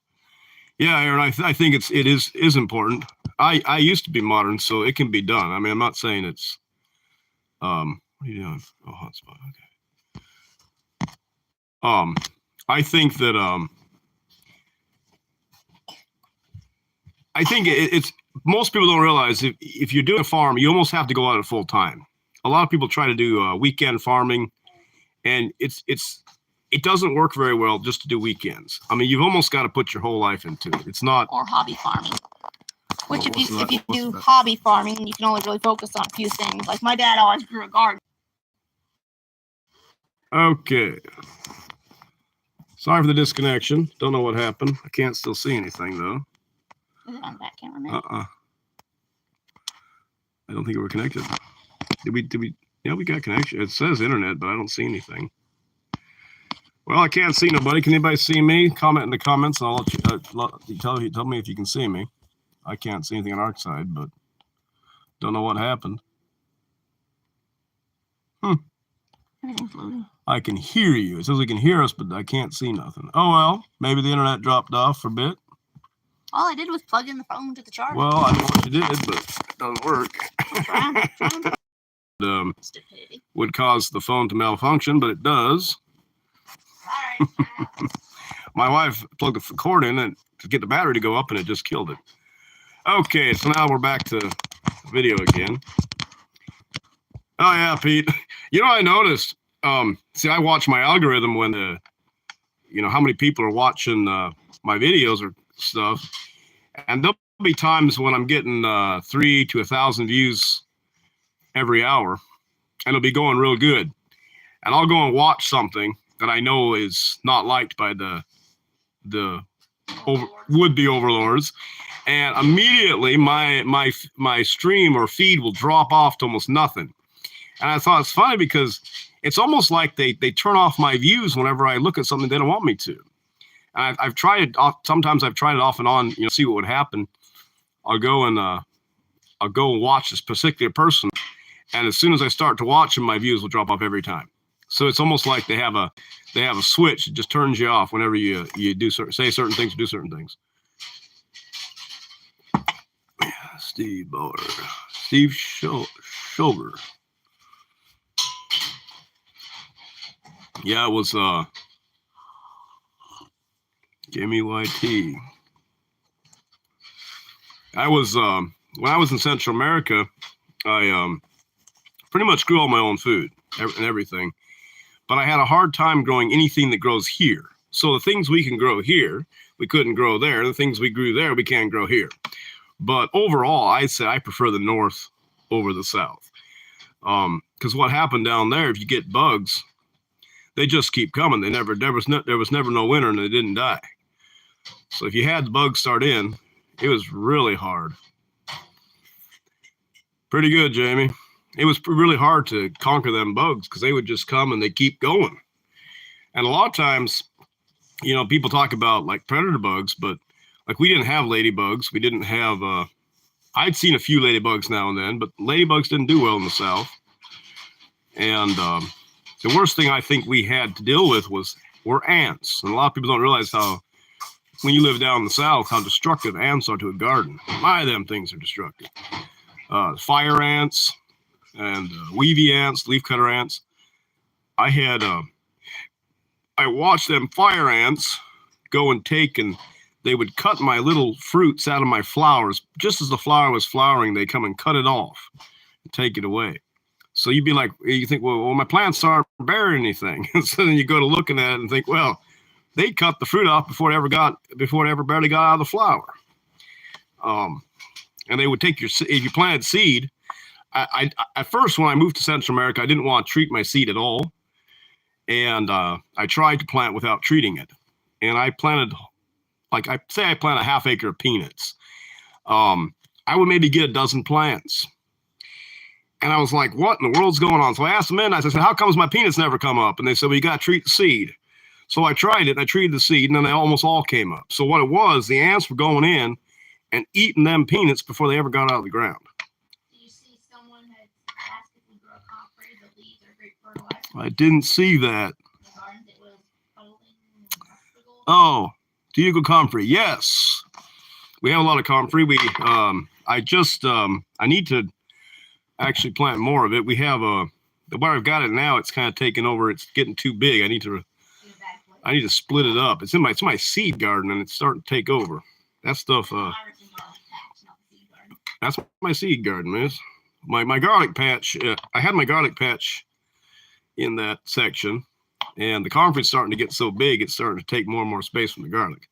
Yeah, Aaron. I think it is important. I used to be modern, so it can be done. I mean, I'm not saying it's. What are you doing? Oh, hotspot. Okay. I think that I think it's most people don't realize if you're doing a farm, you almost have to go out at full time. A lot of people try to do weekend farming, and it doesn't work very well just to do weekends. I mean, you've almost got to put your whole life into it. It's not or hobby farming. Which if you do hobby farming, you can only really focus on a few things. Like my dad always grew a garden. Okay. Sorry for the disconnection. Don't know what happened. I can't still see anything though. Is it on the back camera, man? I don't think we were connected. Did we? Yeah, we got connection. It says internet, but I don't see anything. Well, I can't see nobody. Can anybody see me? Comment in the comments, and I'll let you tell me if you can see me. I can't see anything on our side, but don't know what happened. Everything's loading. I can hear you. It says we can hear us, but I can't see nothing. Oh well, maybe the internet dropped off for a bit. All I did was plug in the phone to the charger. Well, I don't know what you did, but it doesn't work. Stupidity. Would cause the phone to malfunction, but it does. All right. My wife plugged the cord in and to get the battery to go up, and it just killed it. Okay, so now we're back to video again. Oh yeah, Pete. You know, I noticed. See, I watch my algorithm when how many people are watching my videos or stuff, and there'll be times when I'm getting 3 to 1,000 views every hour, and it'll be going real good, and I'll go and watch something that I know is not liked by the would-be overlords, and immediately my stream or feed will drop off to almost nothing. And I thought it's funny because it's almost like they turn off my views whenever I look at something they don't want me to. And I've tried it. Sometimes I've tried it off and on, see what would happen. I'll go and watch this particular person, and as soon as I start to watch them, my views will drop off every time. So it's almost like they have a switch that just turns you off whenever you do say certain things, or do certain things. Steve Bauer, Steve Schober. Yeah, it was Jamie YT. I was when I was in Central America, I pretty much grew all my own food and everything, but I had a hard time growing anything that grows here. So the things we can grow here, we couldn't grow there. The things we grew there, we can't grow here. But overall, I'd say I prefer the North over the South. Because what happened down there, if you get bugs, they just keep coming. There was never no winter, and they didn't die. So if you had the bugs start in, It was really hard. Pretty good, Jamie. It was really hard to conquer them bugs because they would just come and they keep going. And a lot of times, you know, people talk about like predator bugs, but like we didn't have ladybugs. We didn't have, I'd seen a few ladybugs now and then, but ladybugs didn't do well in the South. And the worst thing I think we had to deal with were ants. And a lot of people don't realize how, when you live down in the South, how destructive ants are to a garden. My, them things are destructive. Fire ants and weevy ants, leafcutter ants. I watched them fire ants go and they would cut my little fruits out of my flowers. Just as the flower was flowering, they come and cut it off and take it away. So you'd be like, you think, well, my plants aren't bearing anything. And so then you go to looking at it and think, well, they cut the fruit off before it ever barely got out of the flower. And they would take if you planted seed. I at first, when I moved to Central America, I didn't want to treat my seed at all. And I tried to plant without treating it. And I planted, I plant a half acre of peanuts. I would maybe get a dozen plants. And I was like, what in the world's going on? So I asked them in, I said, how comes my peanuts never come up? And they said, well, you got to treat the seed. So I tried it, and I treated the seed, and then they almost all came up. So what it was, the ants were going in and eating them peanuts before they ever got out of the ground. Do you see someone has asked if we grow comfrey? The leaves are great fertilizer. I didn't see that. The garden that was puddling. Oh, Diego comfrey, yes. We have a lot of comfrey. I need to actually plant more of it. We have where I've got it now, it's kind of taken over. It's getting too big. I need to split it up. It's my seed garden, and it's starting to take over. That stuff, that's my seed garden, miss. My garlic patch, I had my garlic patch in that section, and the comfrey's starting to get so big, it's starting to take more and more space from the garlic.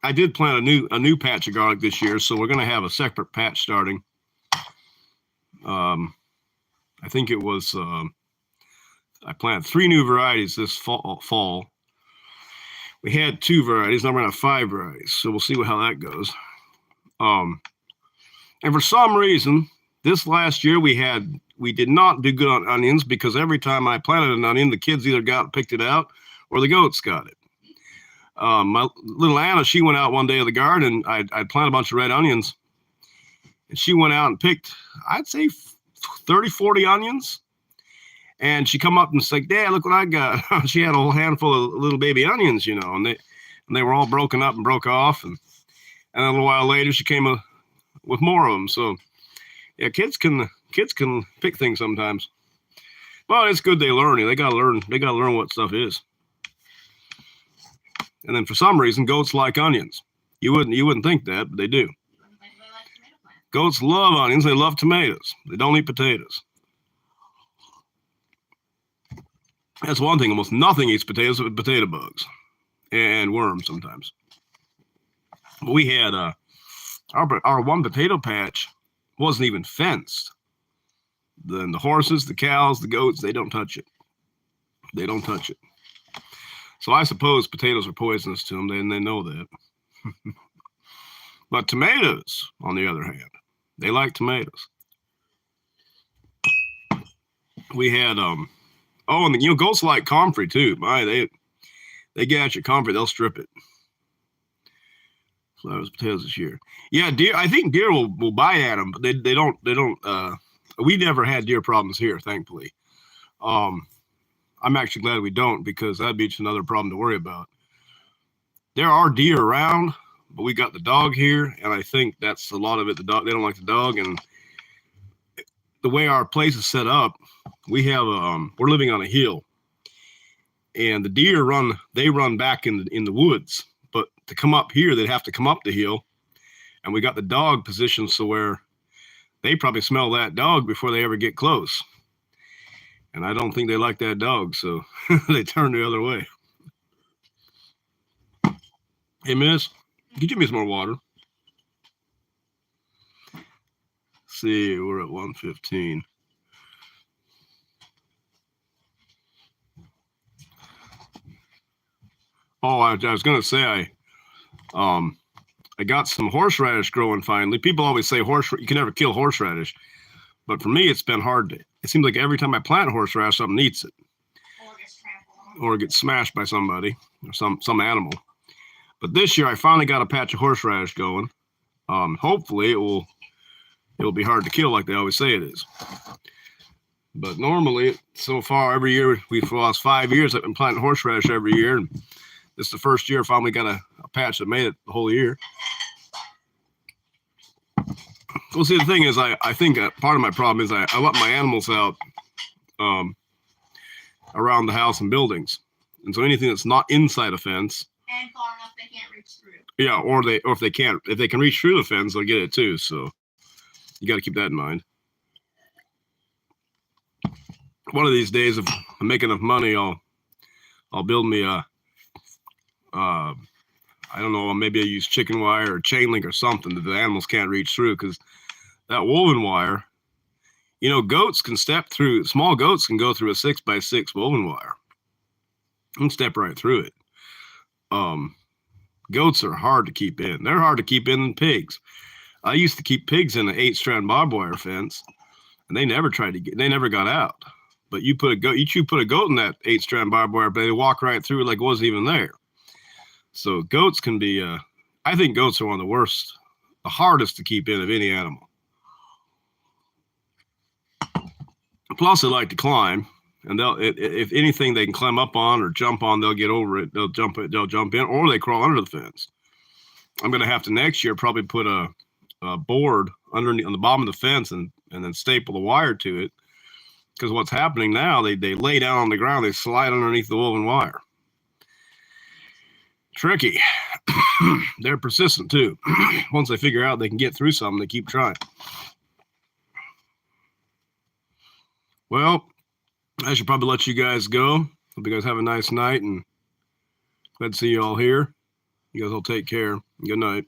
I did plant a new patch of garlic this year, so we're going to have a separate patch starting. I think it was, I planted 3 new varieties this fall. We had 2 varieties, now we're going to have 5 varieties, so we'll see how that goes. And for some reason, this last year we did not do good on onions because every time I planted an onion, the kids either picked it out or the goats got it. My little Anna, she went out one day of the garden. I'd planted a bunch of red onions, and she went out and picked, I'd say 30, 40 onions. And she come up and said, Dad, look what I got. She had a whole handful of little baby onions, you know, and they were all broken up and broke off. And a little while later, she came with more of them. So yeah, kids can pick things sometimes. But it's good they learn. They gotta learn what stuff is. And then for some reason, goats like onions. You wouldn't think that, but they do. Goats love onions. They love tomatoes. They don't eat potatoes. That's one thing. Almost nothing eats potatoes but potato bugs and worms sometimes. But we had our one potato patch wasn't even fenced. Then the horses, the cows, the goats, they don't touch it. They don't touch it. So I suppose potatoes are poisonous to them, and they know that. But tomatoes, on the other hand, they like tomatoes. We had and goats like comfrey too. They get at your comfrey, they'll strip it. So that was potatoes this year. Yeah, deer. I think deer will bite at them, but they don't. We never had deer problems here, thankfully. I'm actually glad we don't, because that'd be just another problem to worry about. There are deer around, but we got the dog here, and I think that's a lot of it. The dog, they don't like the dog, and the way our place is set up, we have we're living on a hill, and the deer run back in the woods. But to come up here, they'd have to come up the hill, and we got the dog positioned so where they probably smell that dog before they ever get close. And I don't think they like that dog, so they turn the other way. Hey, miss, can you give me some more water? Let's see, we're at 1:15. Oh, I was going to say, I got some horseradish growing finally. People always say you can never kill horseradish. But for me, it's been hard. It seems like every time I plant horseradish, something eats it. Or gets trampled on. Or it gets smashed by somebody or some animal. But this year, I finally got a patch of horseradish going. Hopefully, it will be hard to kill like they always say it is. But normally, so far, every year, for the last 5 years, I've been planting horseradish every year. And this is the first year I finally got a patch that made it the whole year. Well, see, the thing is, I think part of my problem is I let my animals out around the house and buildings. And so anything that's not inside a fence. And far enough they can't reach through. Yeah, or if they can reach through the fence, they'll get it too. So you got to keep that in mind. One of these days, if I make enough money, I'll build me I don't know, maybe I use chicken wire or chain link or something that the animals can't reach through, because that woven wire, goats can step through, small goats can go through a 6x6 woven wire and step right through it. Goats are hard to keep in. They're hard to keep in than pigs. I used to keep pigs in an 8-strand barbed wire fence, and they never got out. But you put a goat in that 8-strand barbed wire, but they walk right through it like it wasn't even there. So goats can be, I think goats are one of the hardest to keep in of any animal. Plus, they like to climb, and if anything they can climb up on or jump on, they'll get over it. They'll jump in, or they crawl under the fence. I'm going to have to next year probably put a board underneath on the bottom of the fence and then staple the wire to it. Because what's happening now, they lay down on the ground, they slide underneath the woven wire. Tricky. They're persistent too. Once they figure out they can get through something, they keep trying. Well, I should probably let you guys go. Hope you guys have a nice night, and glad to see you all here. You guys all take care. Good night.